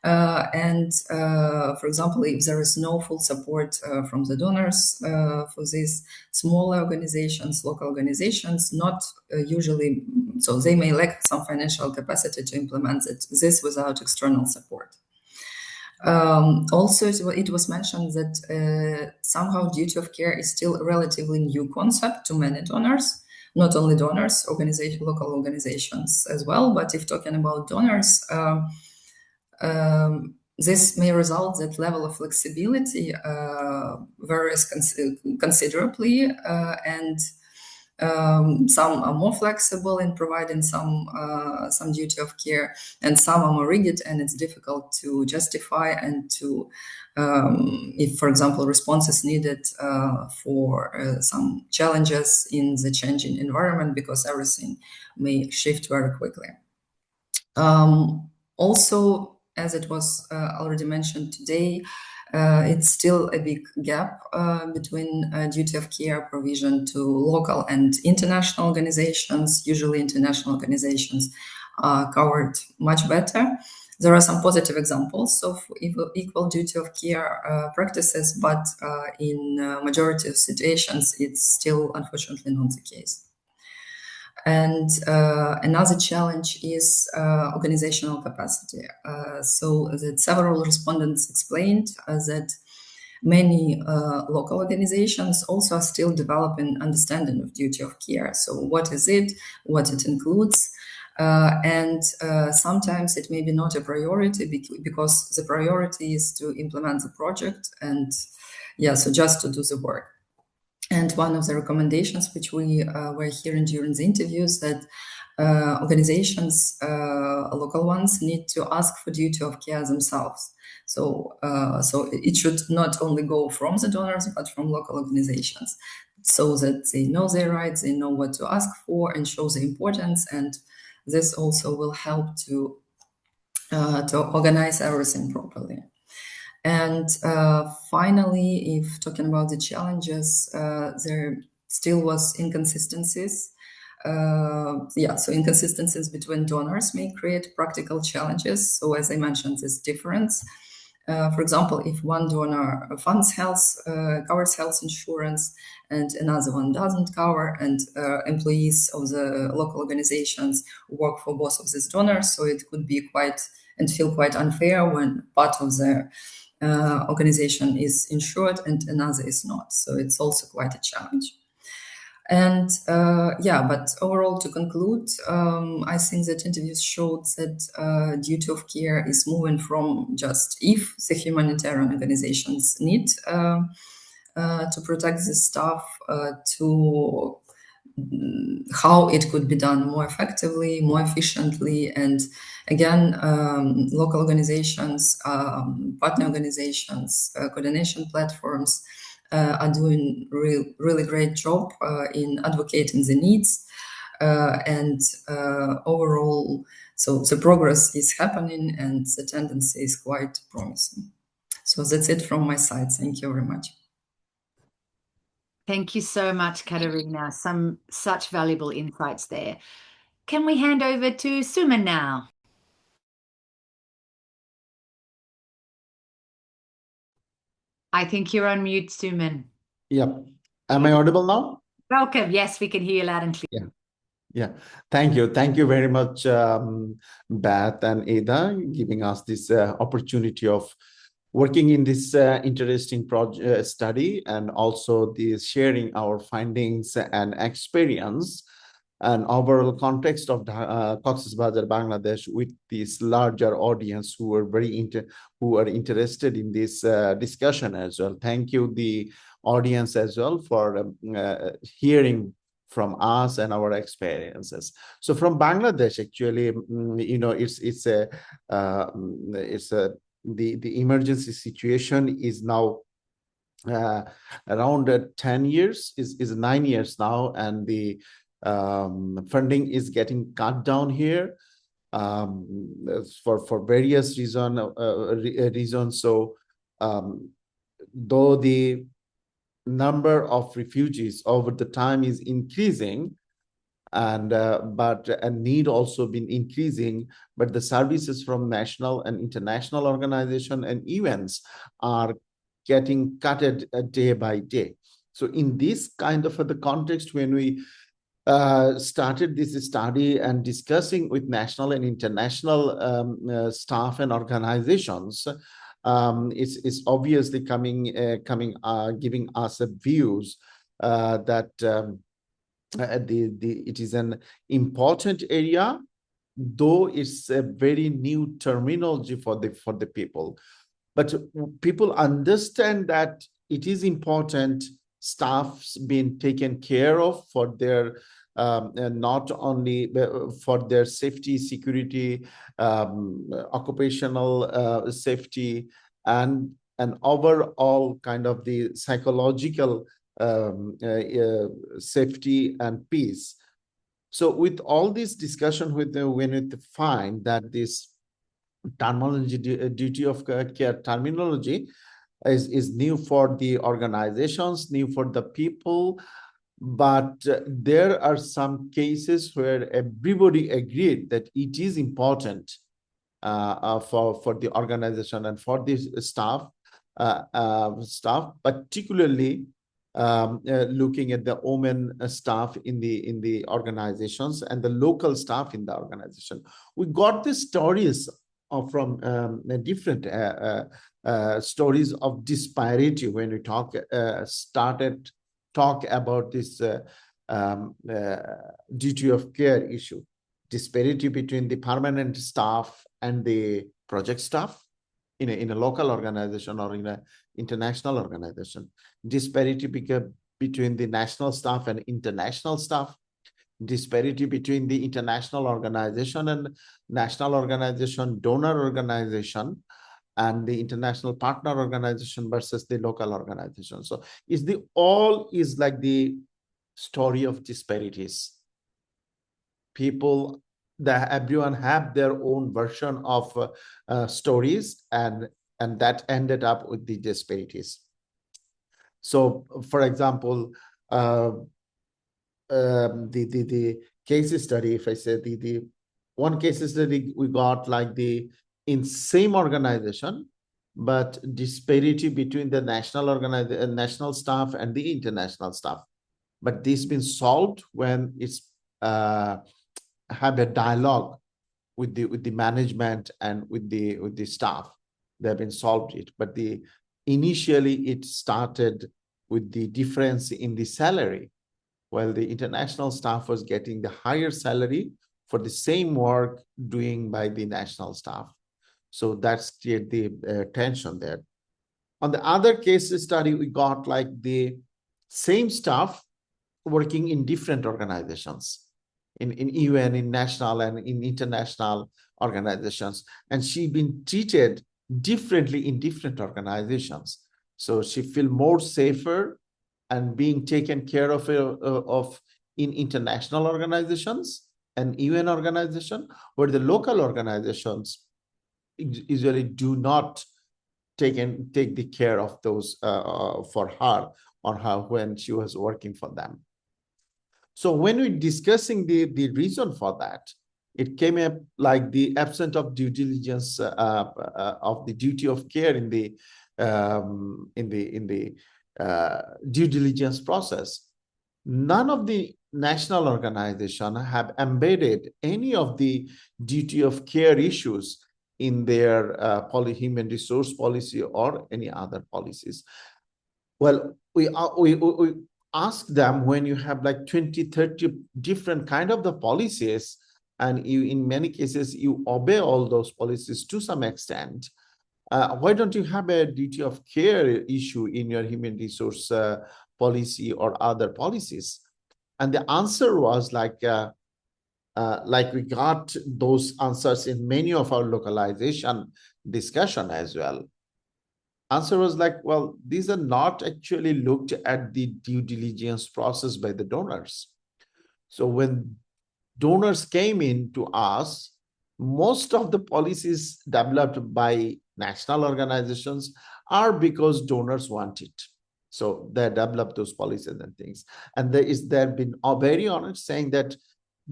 For example, if there is no full support from the donors for these smaller organizations, local organizations, not usually, so they may lack some financial capacity to implement this without external support. Also, it was mentioned that somehow duty of care is still a relatively new concept to many donors, not only donors, local organizations as well. But if talking about donors, this may result that level of flexibility varies considerably, and some are more flexible in providing some duty of care, and some are more rigid, and it's difficult to justify and to, if, for example, response is needed for some challenges in the changing environment, because everything may shift very quickly. Also, as it was already mentioned today, it's still a big gap between duty of care provision to local and international organizations. Usually international organizations are covered much better. There are some positive examples of equal duty of care practices, but in majority of situations, it's still unfortunately not the case. And another challenge is organizational capacity. So that several respondents explained that many local organizations also are still developing understanding of duty of care. So what is it, what it includes, and sometimes it may be not a priority because the priority is to implement the project and so just to do the work. And one of the recommendations which we were hearing during the interviews that organizations, local ones, need to ask for duty of care themselves. So it should not only go from the donors, but from local organizations, so that they know their rights, they know what to ask for, and show the importance. And this also will help to organize everything properly. And finally, if talking about the challenges, there still was inconsistencies. So inconsistencies between donors may create practical challenges. So as I mentioned, this difference. For example, if one donor funds covers health insurance and another one doesn't cover, and employees of the local organizations work for both of these donors, so it could be feel quite unfair when part of the organization is insured and another is not. So it's also quite a challenge. And but overall, to conclude, I think that interviews showed that duty of care is moving from just if the humanitarian organizations need to protect this stuff to how it could be done more effectively, more efficiently. And again, local organizations, partner organizations, coordination platforms are doing really great job in advocating the needs. And overall, so the progress is happening and the tendency is quite promising. So that's it from my side. Thank you very much. Thank you so much, Katerina. Some such valuable insights there. Can we hand over to Suman now? I think you're on mute, Suman. Yep. Am I audible now? Welcome. Yes, we can hear you loud and clear. Yeah. Thank you. Thank you very much, Beth and Ada, giving us this opportunity of working in this interesting project study, and also the sharing our findings and experience and overall context of Cox's Bazar, Bangladesh, with this larger audience who are interested in this discussion as well. Thank you, the audience as well, for hearing from us and our experiences. So from Bangladesh, actually, the emergency situation is now around 10 years, is 9 years now, and the funding is getting cut down here for various reasons. So though the number of refugees over the time is increasing, and but a need also been increasing, but the services from national and international organization and events are getting cutted day by day. So in this kind of the context, when we started this study and discussing with national and international staff and organizations, it's obviously giving us views that it is an important area, though it's a very new terminology for the people. But people understand that it is important staff's being taken care of for their not only for their safety, security, occupational safety, and an overall kind of the psychological safety and peace. So with all this discussion, when we find that this terminology, duty of care terminology is new for the organizations, new for the people, but there are some cases where everybody agreed that it is important for the organization and for this staff, particularly looking at the women staff in the organizations and the local staff in the organization. We got the stories from different stories of disparity when we started talk about this duty of care issue. Disparity between the permanent staff and the project staff in a local organization or in an international organization. Disparity between the national staff and international staff. Disparity between the international organization and national organization, donor organization, and the international partner organization versus the local organization. So all is like the story of disparities. Everyone have their own version of stories, and that ended up with the disparities. So, for example, the case study, if I say the one case study we got, like in same organization, but disparity between the national staff and the international staff. But this been solved when it's have a dialogue with the management and with the staff. They've been solved it, but initially it started with the difference in the salary. While the international staff was getting the higher salary for the same work doing by the national staff. So that's the tension there. On the other case study, we got like the same staff working in different organizations, in UN, in national and in international organizations. And she been treated differently in different organizations. So she feel more safer and being taken care of in international organizations and UN organization, where the local organizations usually do not take the care of those for her when she was working for them. So when we're discussing the reason for that, it came up like the absence of due diligence of the duty of care in the due diligence process. None of the national organizations have embedded any of the duty of care issues in their human resource policy or any other policies. Well, we ask them, when you have like 20, 30 different kind of the policies, and you, in many cases, you obey all those policies to some extent, why don't you have a duty of care issue in your human resource policy or other policies? And the answer was like we got those answers in many of our localization discussion as well. Answer was like, well, these are not actually looked at the due diligence process by the donors. So when donors came in to us, most of the policies developed by national organizations are because donors want it. So they develop those policies and things. And there been very honest saying that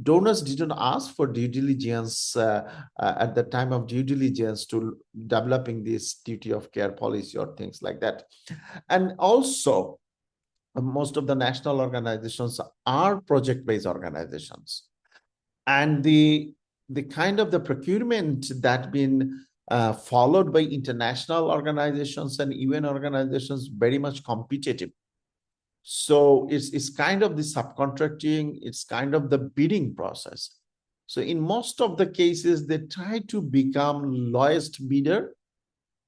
donors didn't ask for due diligence at the time of due diligence to developing this duty of care policy or things like that. And also, most of the national organizations are project-based organizations. And the kind of the procurement that been followed by international organizations and UN organizations very much competitive. So it's kind of the subcontracting, it's kind of the bidding process. So in most of the cases, they try to become lowest bidder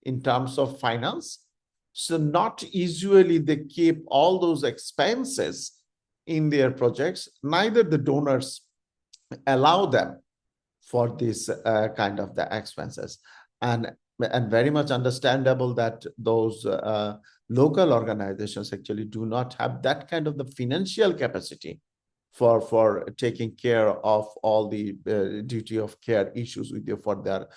in terms of finance. So not usually they keep all those expenses in their projects. Neither the donors allow them for this kind of the expenses. And very much understandable that those local organizations actually do not have that kind of the financial capacity for taking care of all the duty of care issues with you for their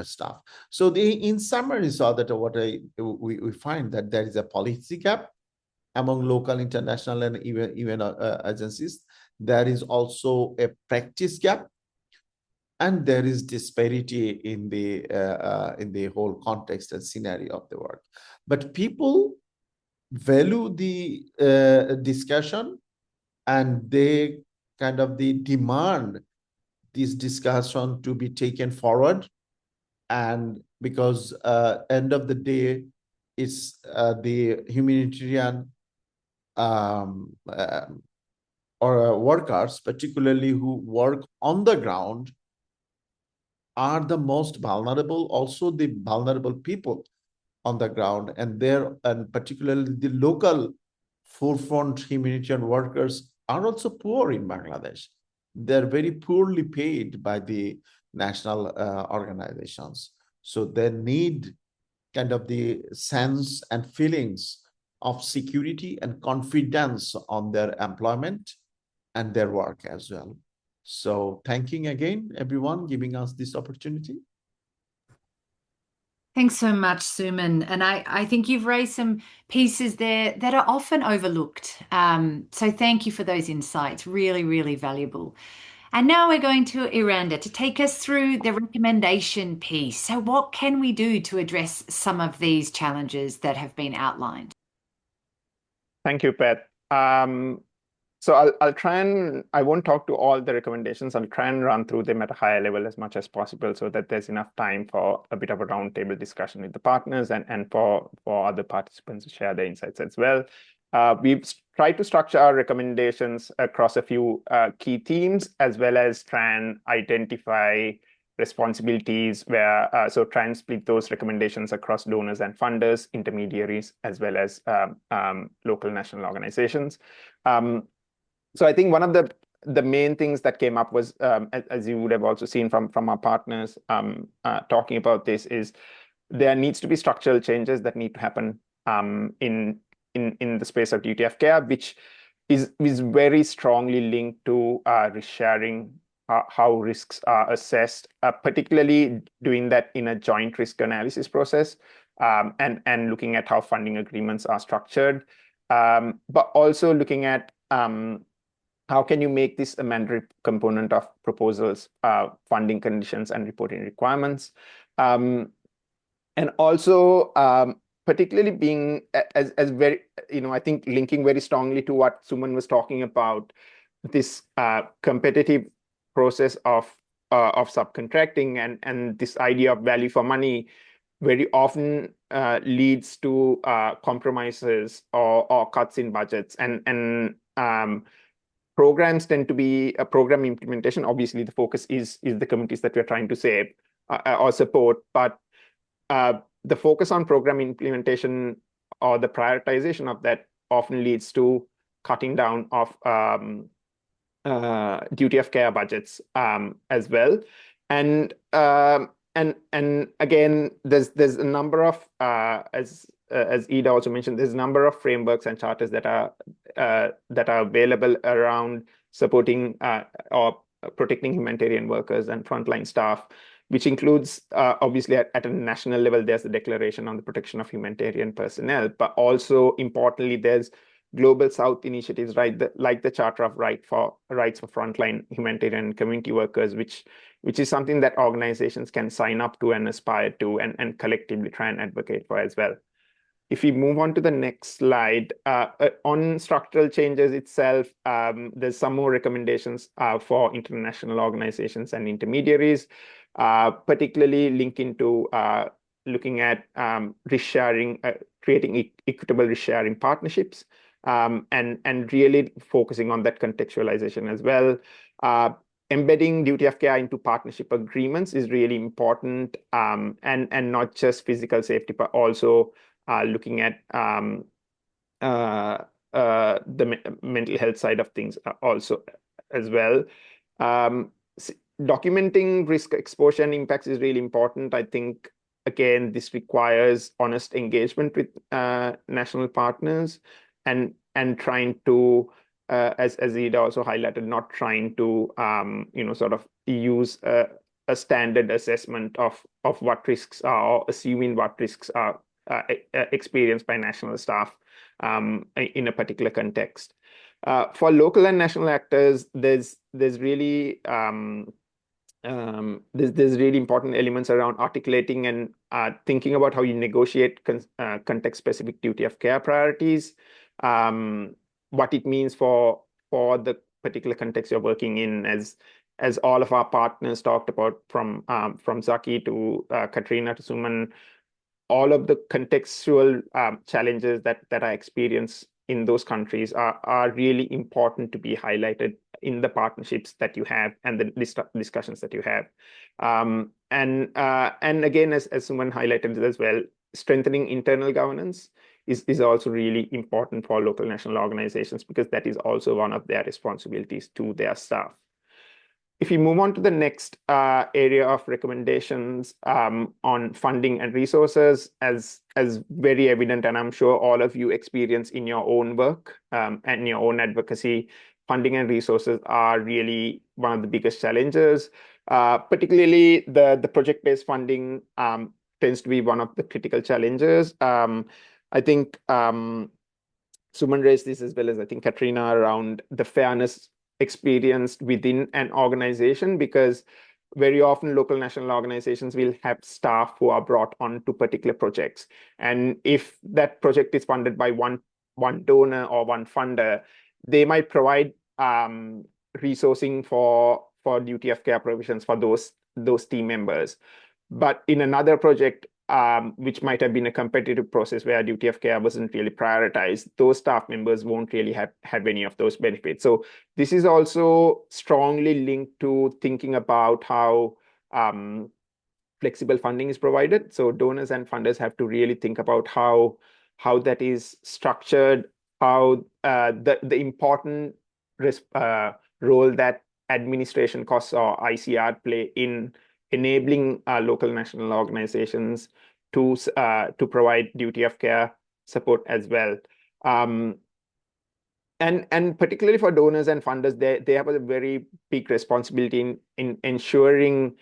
staff. So in summary, saw that what we find that there is a policy gap among local, international, and even agencies. There is also a practice gap, and there is disparity in the whole context and scenario of the work. But people value the discussion, and they kind of demand this discussion to be taken forward. And because end of the day, it's the humanitarian or workers, particularly who work on the ground, are the most vulnerable, also the vulnerable people on the ground, and particularly the local forefront humanitarian workers are also poor in Bangladesh. They're very poorly paid by the national organizations. So they need kind of the sense and feelings of security and confidence on their employment and their work as well. So thanking again, everyone, giving us this opportunity. Thanks so much, Suman. And I think you've raised some pieces there that are often overlooked. So thank you for those insights. Really, really valuable. And now we're going to Iranda to take us through the recommendation piece. So what can we do to address some of these challenges that have been outlined? Thank you, Pat. So I'll try and, I won't talk to all the recommendations. I'll try and run through them at a higher level as much as possible so that there's enough time for a bit of a roundtable discussion with the partners and for other participants to share their insights as well. We've tried to structure our recommendations across a few key themes, as well as try and identify responsibilities where, so try and split those recommendations across donors and funders, intermediaries, as well as local national organizations. So I think one of the main things that came up was, as you would have also seen from our partners talking about this, is there needs to be structural changes that need to happen in the space of duty of care, which is very strongly linked to risk sharing, how risks are assessed, particularly doing that in a joint risk analysis process, and looking at how funding agreements are structured, but also looking at how can you make this a mandatory component of proposals, funding conditions, and reporting requirements? And also particularly being as very, I think linking very strongly to what Suman was talking about, this competitive process of subcontracting and this idea of value for money very often leads to compromises or cuts in budgets, and programs tend to be a program implementation. Obviously, the focus is the communities that we're trying to save or support, but the focus on program implementation or the prioritization of that often leads to cutting down of duty of care budgets as well. And again, there's a number of as Ida also mentioned, there's a number of frameworks and charters that are available around supporting or protecting humanitarian workers and frontline staff, which includes obviously at a national level, there's the Declaration on the Protection of Humanitarian Personnel, but also importantly, there's Global South initiatives, right? Like the Charter of Rights for Frontline Humanitarian Community Workers, which is something that organizations can sign up to and aspire to and collectively try and advocate for as well. If we move on to the next slide, on structural changes itself, there's some more recommendations for international organizations and intermediaries, particularly linking to looking at risk sharing, creating equitable risk sharing partnerships, and really focusing on that contextualization as well. Embedding duty of care into partnership agreements is really important, and not just physical safety, but also looking at the mental health side of things also as well. Documenting risk exposure and impacts is really important. I think, again, this requires honest engagement with national partners and trying to, as Ida also highlighted, not trying to sort of use a standard assessment of what risks are, or assuming what risks are experienced by national staff in a particular context. For local and national actors, there's really there's really important elements around articulating and thinking about how you negotiate context-specific duty of care priorities, what it means for the particular context you're working in, as all of our partners talked about, from Zaki to Katrina to Suman. All of the contextual challenges that are experienced in those countries are really important to be highlighted in the partnerships that you have and the discussions that you have. And again, as Suman highlighted as well, strengthening internal governance is also really important for local national organizations, because that is also one of their responsibilities to their staff. If we move on to the next area of recommendations on funding and resources, as very evident, and I'm sure all of you experience in your own work and your own advocacy, funding and resources are really one of the biggest challenges. Particularly the project-based funding tends to be one of the critical challenges. I think Suman raised this, as well as I think Katrina, around the fairness experienced within an organization, because very often local national organizations will have staff who are brought on to particular projects. And if that project is funded by one donor or one funder, they might provide resourcing for duty of care provisions for those team members. But in another project, which might have been a competitive process where duty of care wasn't really prioritized, those staff members won't really have any of those benefits. So this is also strongly linked to thinking about how flexible funding is provided. So donors and funders have to really think about how that is structured, how the important role that administration costs or ICR play in enabling local national organizations to provide duty of care support as well. And particularly for donors and funders, they have a very big responsibility in ensuring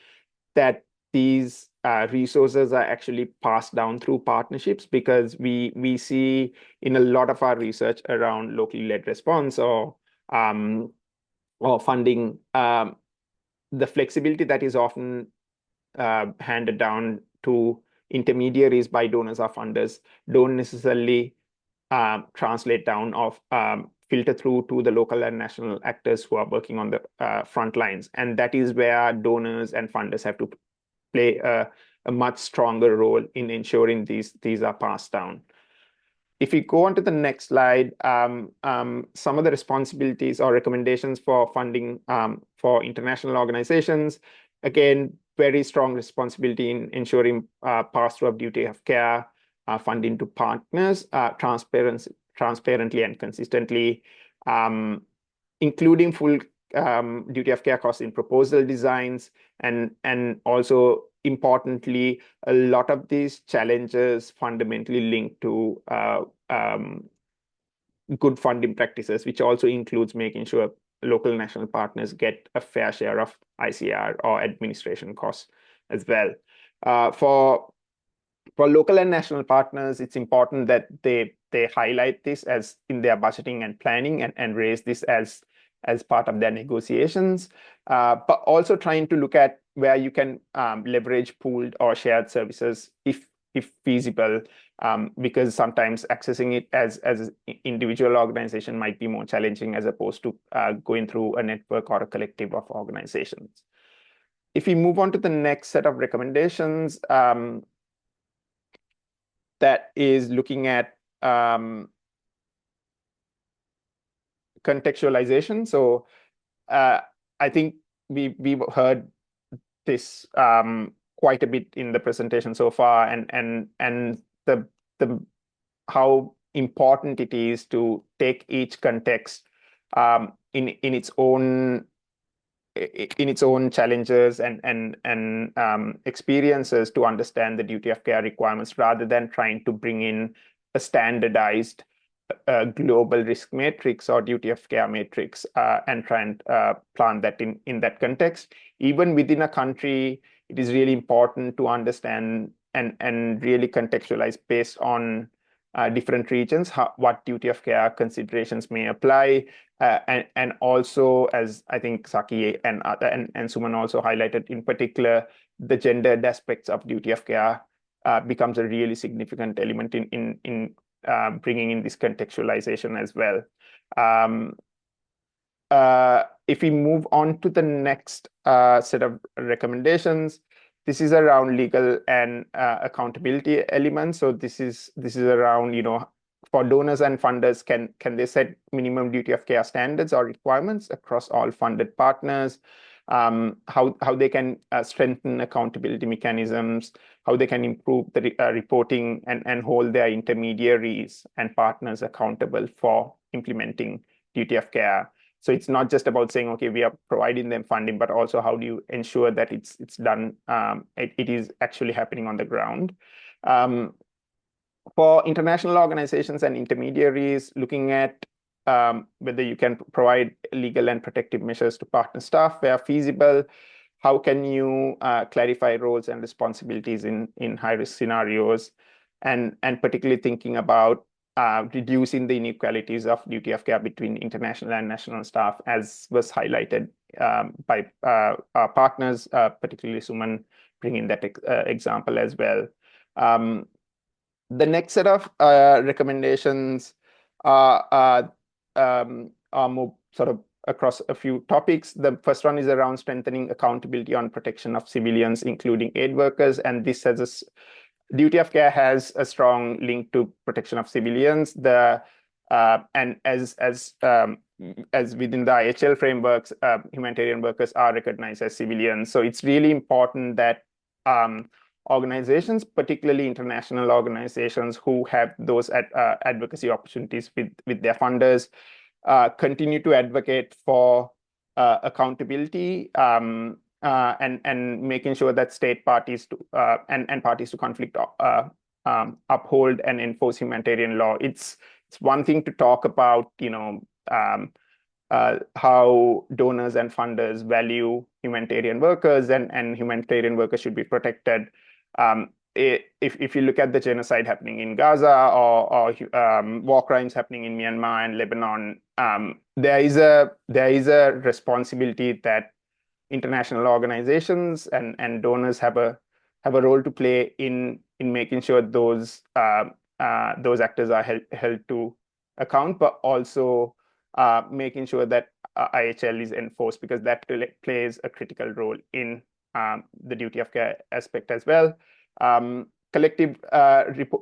that these resources are actually passed down through partnerships, because we see in a lot of our research around locally led response or funding, the flexibility that is often handed down to intermediaries by donors or funders don't necessarily translate down or filter through to the local and national actors who are working on the front lines. And that is where donors and funders have to play a much stronger role in ensuring these are passed down. If we go on to the next slide, some of the responsibilities or recommendations for funding for international organizations, again, very strong responsibility in ensuring pass-through of duty of care, funding to partners, transparently and consistently, including full duty of care costs in proposal designs, and also importantly, a lot of these challenges fundamentally linked to good funding practices, which also includes making sure local national partners get a fair share of ICR or administration costs as well. For local and national partners, it's important that they highlight this as in their budgeting and planning and raise this as part of their negotiations, but also trying to look at where you can leverage pooled or shared services if feasible, because sometimes accessing it as an individual organization might be more challenging as opposed to going through a network or a collective of organizations. If we move on to the next set of recommendations, that is looking at contextualization. So I think we've heard this quite a bit in the presentation so far, and the how important it is to take each context in its own challenges and experiences to understand the duty of care requirements, rather than trying to bring in a standardized global risk matrix or duty of care matrix and try and plant that in that context. Even within a country, it is really important to understand and really contextualize based on different regions, what duty of care considerations may apply, and also, as I think Saki and Suman also highlighted, in particular, the gendered aspects of duty of care becomes a really significant element in bringing in this contextualization as well. If we move on to the next set of recommendations, this is around legal and accountability elements. So this is around, for donors and funders, can they set minimum duty of care standards or requirements across all funded partners? How they can strengthen accountability mechanisms, how they can improve the reporting and hold their intermediaries and partners accountable for implementing duty of care. So it's not just about saying, okay, we are providing them funding, but also how do you ensure that it's done, it is actually happening on the ground. For international organizations and intermediaries, looking at whether you can provide legal and protective measures to partner staff where feasible. How can you clarify roles and responsibilities in high-risk scenarios, and particularly thinking about reducing the inequalities of duty of care between international and national staff, as was highlighted by our partners, particularly Suman bringing that example as well. The next set of recommendations are more sort of across a few topics. The first one is around strengthening accountability on protection of civilians, including aid workers, and this has duty of care has a strong link to protection of civilians. And as within the IHL frameworks, humanitarian workers are recognized as civilians. So it's really important that organizations, particularly international organizations who have those advocacy opportunities with their funders, continue to advocate for accountability and making sure that state parties and parties to conflict uphold and enforce humanitarian law. It's one thing to talk about, how donors and funders value humanitarian workers and humanitarian workers should be protected. If you look at the genocide happening in Gaza or war crimes happening in Myanmar and Lebanon, there is a responsibility that international organizations and donors have a role to play in making sure those actors are held to account, but also making sure that IHL is enforced, because that plays a critical role in the duty of care aspect as well.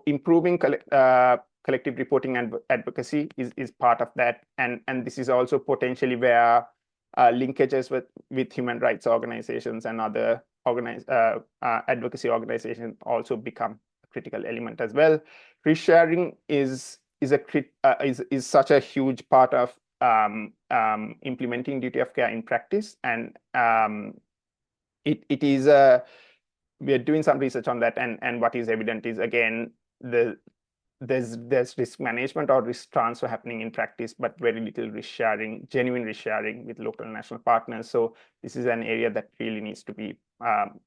Improving collective reporting and advocacy is part of that, and this is also potentially where linkages with human rights organizations and other advocacy organizations also become a critical element as well. Risk sharing is such a huge part of implementing duty of care in practice, and it is we are doing some research on that, and what is evident is, again, there's risk management or risk transfer happening in practice, but very little risk sharing, genuine risk sharing with local and national partners. So this is an area that really needs to be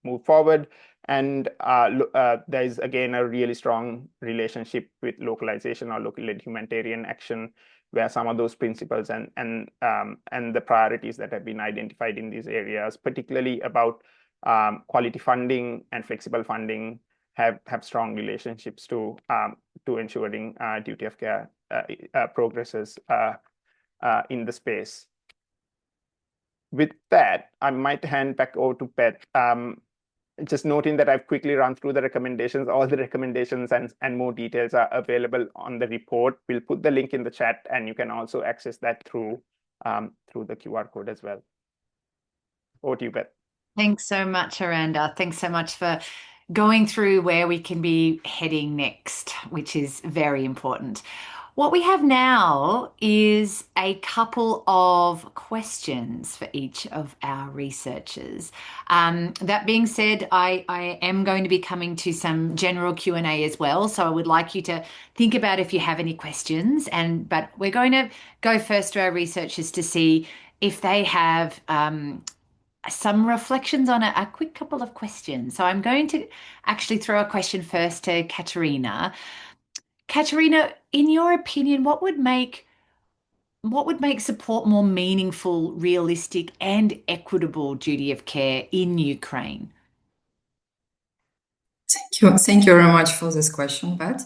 moved forward. And there is, again, a really strong relationship with localization or local-led humanitarian action, where some of those principles and the priorities that have been identified in these areas, particularly about quality funding and flexible funding, have strong relationships to ensuring duty of care progresses in the space. With that, I might hand back over to Pat. Just noting that I've quickly run through the recommendations. All the recommendations and more details are available on the report. We'll put the link in the chat, and you can also access that through the QR code as well. Over to you, Pat. Thanks so much, Aranda. Thanks so much for going through where we can be heading next, which is very important. What we have now is a couple of questions for each of our researchers. That being said, I am going to be coming to some general Q&A as well, so I would like you to think about if you have any questions. But we're going to go first to our researchers to see if they have some reflections on a quick couple of questions. So I'm going to actually throw a question first to Katerina. Katerina, in your opinion, what would make support more meaningful, realistic, and equitable duty of care in Ukraine? Thank you very much for this question, Pat.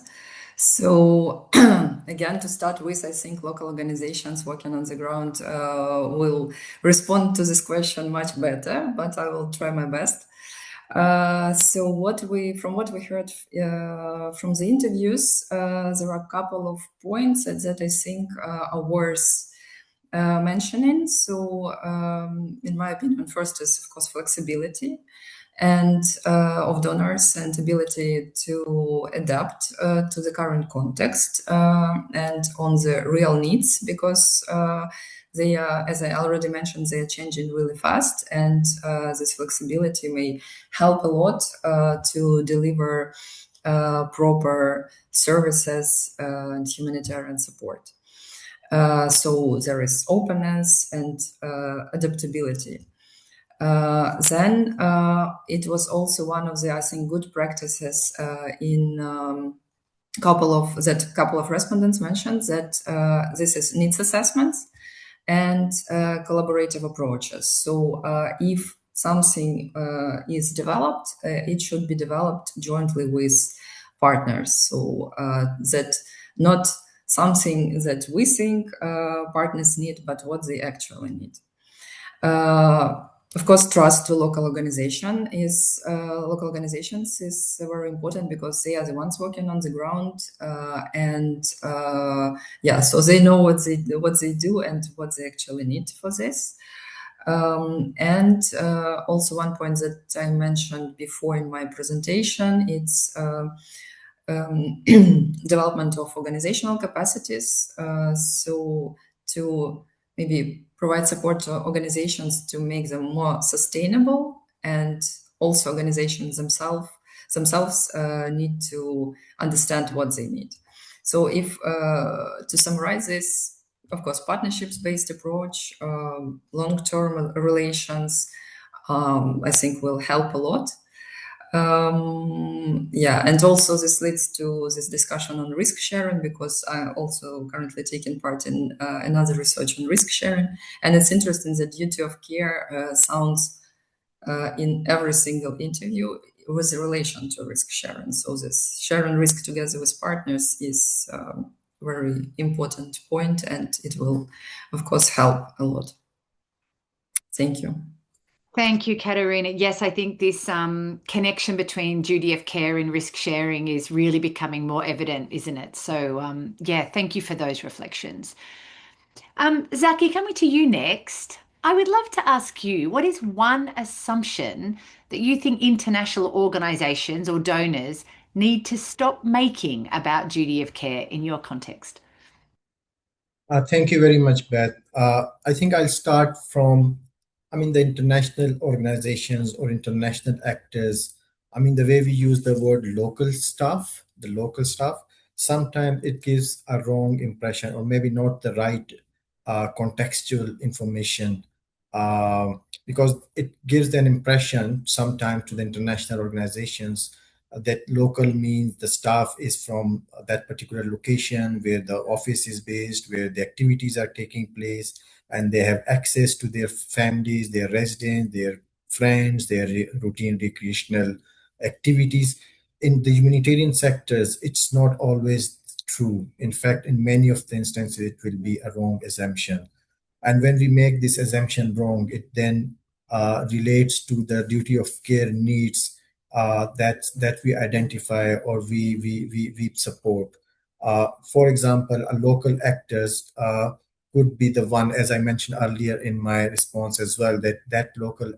So again, to start with, I think local organizations working on the ground will respond to this question much better, but I will try my best. So from what we heard from the interviews, there are a couple of points that I think are worth mentioning. So in my opinion, first is, of course, flexibility and of donors and ability to adapt to the current context and on the real needs, because they are, as I already mentioned, they are changing really fast, and this flexibility may help a lot to deliver proper services and humanitarian support. So there is openness and adaptability. Then it was also one of the, I think, good practices in couple of respondents mentioned that this is needs assessments and collaborative approaches. So if something is developed, it should be developed jointly with partners. So that not something that we think partners need, but what they actually need. Of course, trust to local organizations is very important, because they are the ones working on the ground, so they know what they do and what they actually need for this. And also one point that I mentioned before in my presentation, it's development of organizational capacities. So to maybe provide support to organizations to make them more sustainable, and also organizations themselves need to understand what they need. So if to summarize this, of course, partnerships-based approach, long-term relations, I think will help a lot. And also this leads to this discussion on risk sharing, because I'm also currently taking part in another research on risk sharing. And it's interesting that duty of care sounds in every single interview with relation to risk sharing. So this sharing risk together with partners is very important point, and it will, of course, help a lot. Thank you. Thank you, Katerina. Yes, I think this connection between duty of care and risk sharing is really becoming more evident, isn't it? So, yeah, thank you for those reflections. Zaki, coming to you next, I would love to ask you, what is one assumption that you think international organizations or donors need to stop making about duty of care in your context? Thank you very much, Beth. I think I'll start from, the international organizations or international actors. The way we use the word the local staff, sometimes it gives a wrong impression or maybe not the right contextual information, because it gives an impression sometimes to the international organizations that local means the staff is from that particular location where the office is based, where the activities are taking place, and they have access to their families, their residents, their friends, their routine recreational activities. In the humanitarian sectors, it's not always true. In fact, in many of the instances, it will be a wrong assumption. And when we make this assumption wrong, it then relates to the duty of care needs that we identify or we support. For example, a local actors could be the one, as I mentioned earlier in my response as well, that local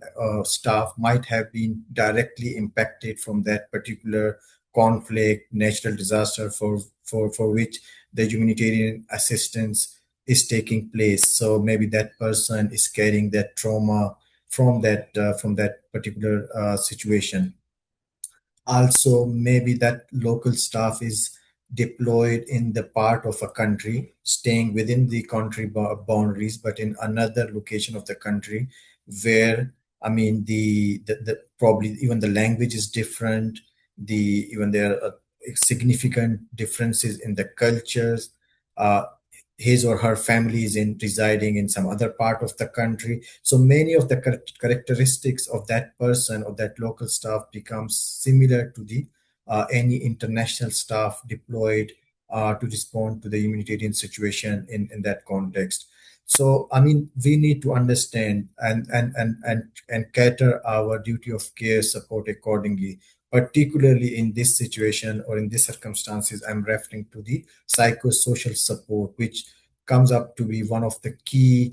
staff might have been directly impacted from that particular conflict, natural disaster for which the humanitarian assistance is taking place. So maybe that person is carrying that trauma from that particular situation. Also, maybe that local staff is deployed in the part of a country, staying within the country boundaries, but in another location of the country where, the probably even the language is different, even there are significant differences in the cultures. His or her family is residing in some other part of the country. So many of the characteristics of that person or that local staff becomes similar to the any international staff deployed to respond to the humanitarian situation in that context. So we need to understand and cater our duty of care support accordingly, particularly in this situation or in these circumstances. I'm referring to the psychosocial support, which comes up to be one of the key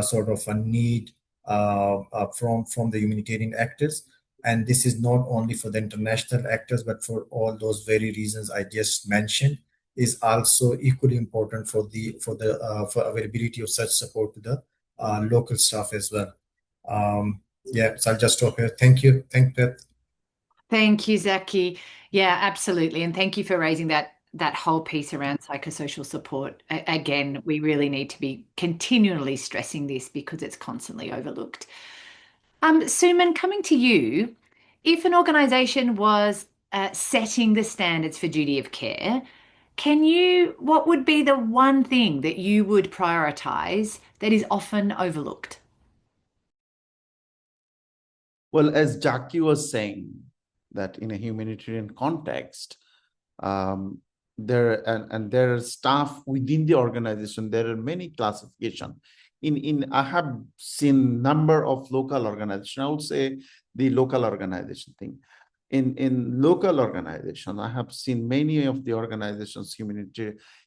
sort of a need from the humanitarian actors. And this is not only for the international actors, but for all those very reasons I just mentioned, is also equally important for availability of such support to the local staff as well. Yeah, so I'll just stop here. Thank you. Thank you. Thank you, Zaki. Yeah, absolutely. And thank you for raising that whole piece around psychosocial support. Again, we really need to be continually stressing this because it's constantly overlooked. Suman, coming to you, if an organisation was setting the standards for duty of care, what would be the one thing that you would prioritise that is often overlooked? Well, as Jackie was saying, that in a humanitarian context, there are staff within the organization. There are many classifications. I have seen number of local organizations. I would say the local organization thing. In local organization, I have seen many of the organizations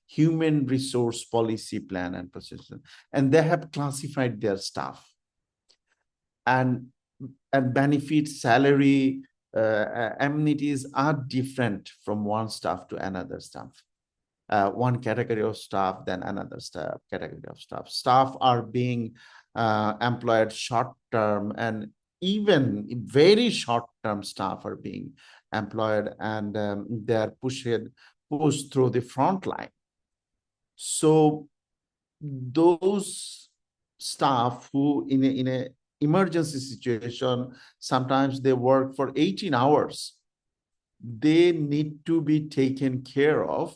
human resource policy plan and procedure, and they have classified their staff and benefit, salary, amenities are different from one staff to another staff. One category of staff, then another category of staff. Staff are being employed short term, and even very short term staff are being employed, and they are pushed through the front line. So those staff who in a emergency situation, sometimes they work for 18 hours. They need to be taken care of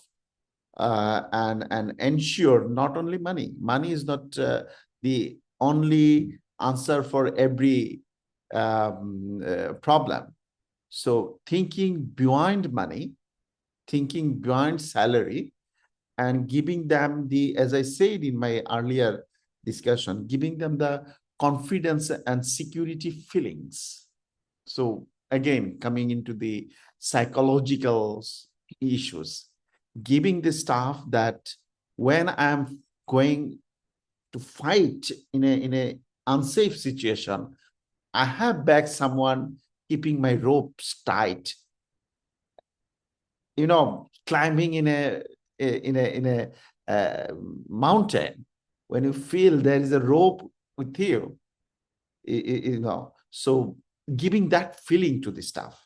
and ensure not only money. Money is not the only answer for every problem. So thinking beyond money, thinking beyond salary, and giving them the, as I said in my earlier discussion, giving them the confidence and security feelings. So again, coming into the psychological issues, giving the staff that when I'm going to fight in a unsafe situation, I have back someone keeping my ropes tight. You know, climbing in a mountain, when you feel there is a rope with you, you know, so giving that feeling to the staff.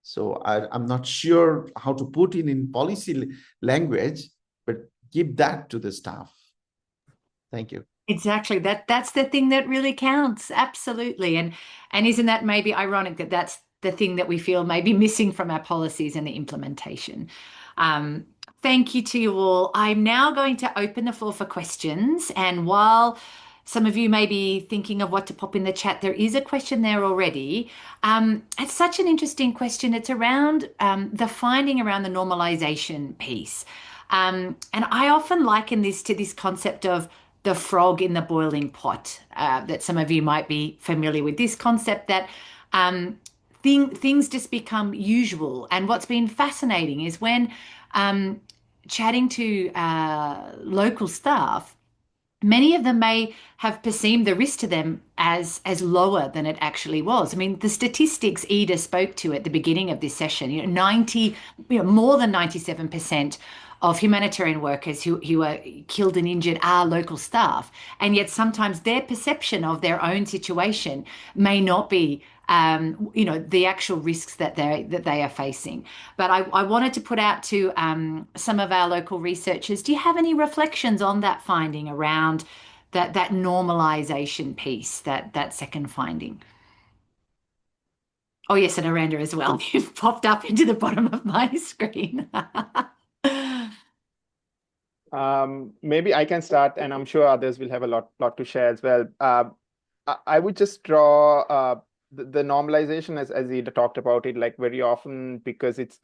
So I'm not sure how to put it in policy language, but give that to the staff. Thank you. Exactly. That's the thing that really counts. Absolutely. And isn't that maybe ironic that that's the thing that we feel may be missing from our policies and the implementation? Thank you to you all. I'm now going to open the floor for questions. And while some of you may be thinking of what to pop in the chat, there is a question there already. It's such an interesting question. It's around the finding around the normalization piece. And I often liken this to this concept of the frog in the boiling pot, that some of you might be familiar with this concept that things just become usual. And what's been fascinating is when chatting to local staff, many of them may have perceived the risk to them as lower than it actually was. I mean, the statistics Ida spoke to at the beginning of this session, more than 97% of humanitarian workers who are killed and injured are local staff. And yet sometimes their perception of their own situation may not be the actual risks that they are facing. But I wanted to put out to some of our local researchers, do you have any reflections on that finding around that normalization piece, that second finding? Oh yes, and Aranda as well. You've popped up into the bottom of my screen. Maybe I can start, and I'm sure others will have a lot to share as well. I would just draw the normalization as Ida talked about it, like very often, because it's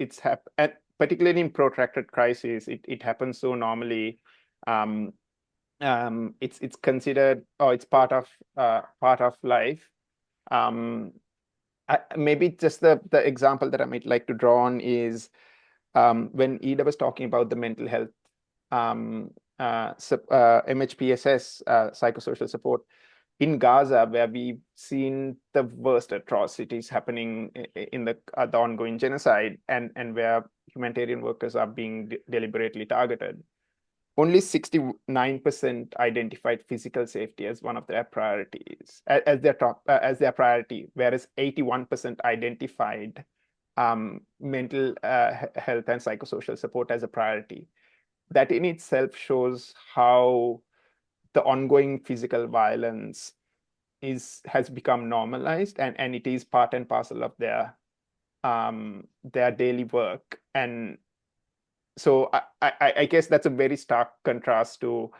particularly in protracted crises, it happens so normally. It's considered, or it's part of life. Maybe just the example that I might like to draw on is when Ida was talking about the mental health MHPSS, psychosocial support in Gaza, where we've seen the worst atrocities happening in the ongoing genocide, and where humanitarian workers are being deliberately targeted. Only 69% identified physical safety as one of their priorities, as their priority, whereas 81% identified mental health and psychosocial support as a priority. That in itself shows how the ongoing physical violence has become normalized, and it is part and parcel of their daily work. And so I guess that's a very stark contrast to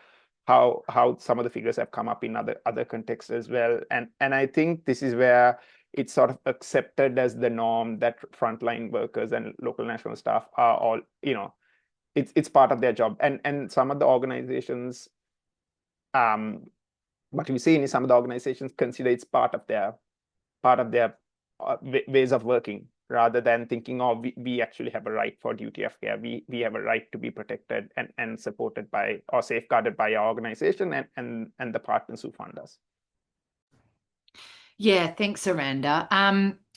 how some of the figures have come up in other contexts as well. And I think this is where it's sort of accepted as the norm that frontline workers and local national staff are all, it's part of their job. And some of the organizations, what we've seen is some of the organizations consider it's part of their ways of working, rather than thinking, oh, we actually have a right for duty of care. We have a right to be protected and supported by or safeguarded by our organization and the partners who fund us. Yeah, thanks, Aranda.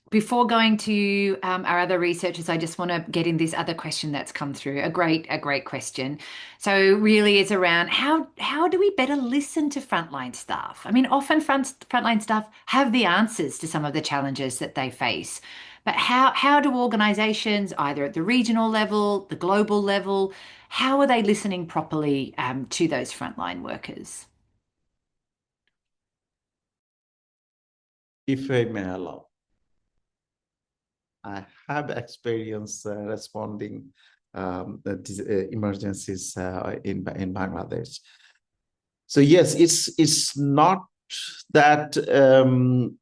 Before going to our other researchers, I just want to get in this other question that's come through. A great question. So really it's around how do we better listen to frontline staff? I mean, often frontline staff have the answers to some of the challenges that they face. But how do organizations, either at the regional level, the global level, how are they listening properly to those frontline workers? If I may allow, I have experience responding the emergencies in Bangladesh. So yes, it's not that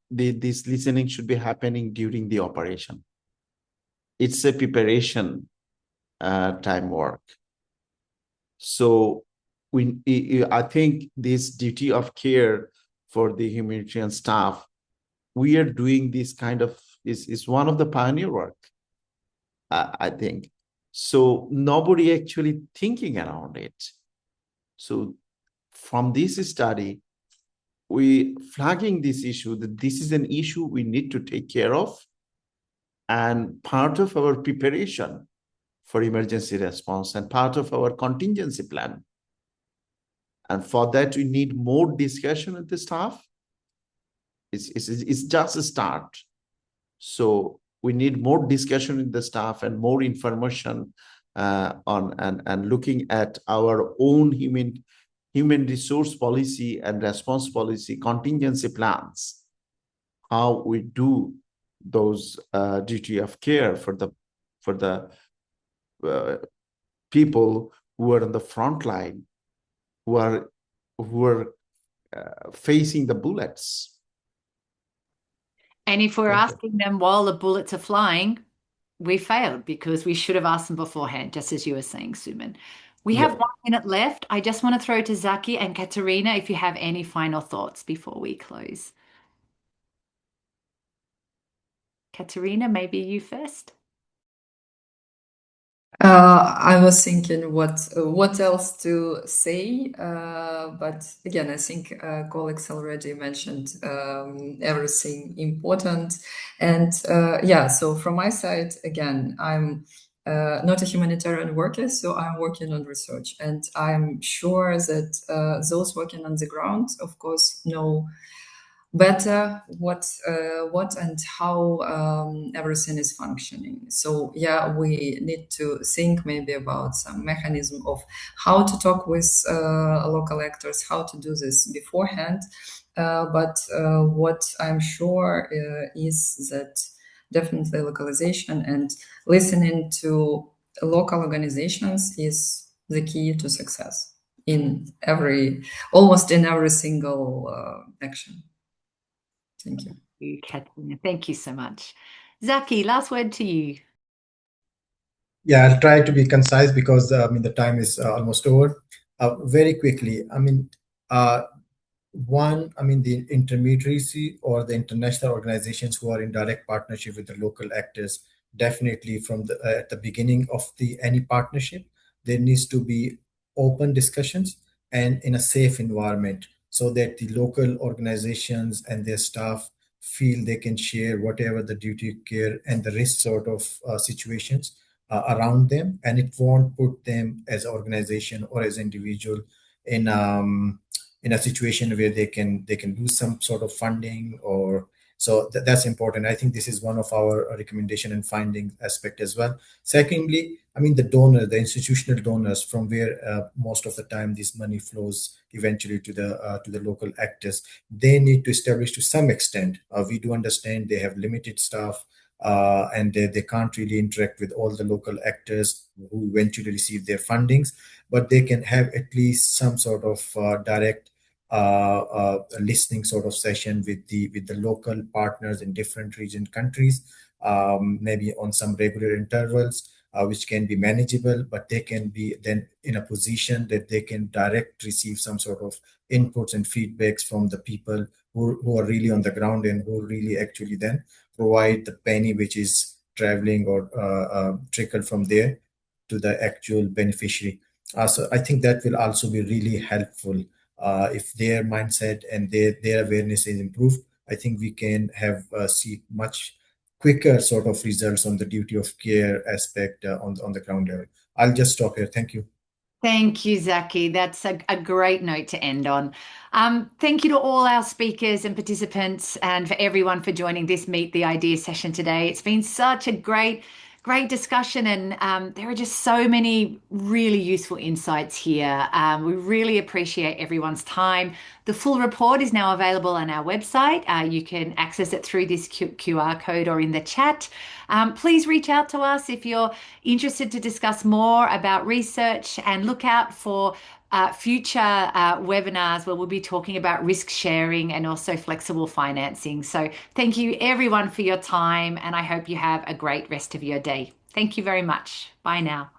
this listening should be happening during the operation. It's a preparation time work. So I think this duty of care for the humanitarian staff, we are doing this kind of, is one of the pioneer work, I think. So nobody actually thinking around it. So from this study, we flagging this issue, that this is an issue we need to take care of, and part of our preparation for emergency response and part of our contingency plan. And for that, we need more discussion with the staff. It's just a start. So we need more discussion with the staff and more information on and looking at our own human resource policy and response policy, contingency plans, how we do those duty of care for the people who are on the front line, who are facing the bullets. And if we're asking them while the bullets are flying, we failed because we should have asked them beforehand, just as you were saying, Suman. We have 1 minute left. I just want to throw to Zaki and Katerina if you have any final thoughts before we close. Katerina, maybe you first. I was thinking what else to say, but again, I think colleagues already mentioned everything important. And yeah, so from my side, again, I'm not a humanitarian worker, so I'm working on research, and I'm sure that those working on the ground, of course, know better what and how everything is functioning. So yeah, we need to think maybe about some mechanism of how to talk with local actors, how to do this beforehand. But what I'm sure is that definitely localization and listening to local organizations is the key to success in almost in every single action. Thank you. Katerina. Thank you so much. Zaki, last word to you. Yeah, I'll try to be concise because the time is almost over. Very quickly, the intermediaries or the international organizations who are in direct partnership with the local actors, definitely from at the beginning of any partnership, there needs to be open discussions and in a safe environment, so that the local organizations and their staff feel they can share whatever the duty of care and the risk sort of situations around them, and it won't put them as an organization or as individual in a situation where they can lose some sort of funding, or so that's important. I think this is one of our recommendation and finding aspect as well. Secondly, the institutional donors, from where most of the time this money flows eventually to the local actors, they need to establish to some extent. We do understand they have limited staff, and they can't really interact with all the local actors who eventually receive their fundings, but they can have at least some sort of direct listening sort of session with the local partners in different region countries, maybe on some regular intervals, which can be manageable, but they can be then in a position that they can direct receive some sort of inputs and feedbacks from the people who are really on the ground and who really actually then provide the penny which is traveling or trickle from there to the actual beneficiary. So I think that will also be really helpful. If their mindset and their awareness is improved, I think we can have see much quicker sort of results on the duty of care aspect on the ground level. I'll just stop here. Thank you. Thank you, Zaki. That's a great note to end on. Thank you to all our speakers and participants, and for everyone for joining this Meet the Idea session today. It's been such a great discussion, and there are just so many really useful insights here. We really appreciate everyone's time. The full report is now available on our website. You can access it through this QR code or in the chat. Please reach out to us if you're interested to discuss more about research, and look out for future webinars where we'll be talking about risk sharing and also flexible financing. So thank you everyone for your time, and I hope you have a great rest of your day. Thank you very much. Bye now.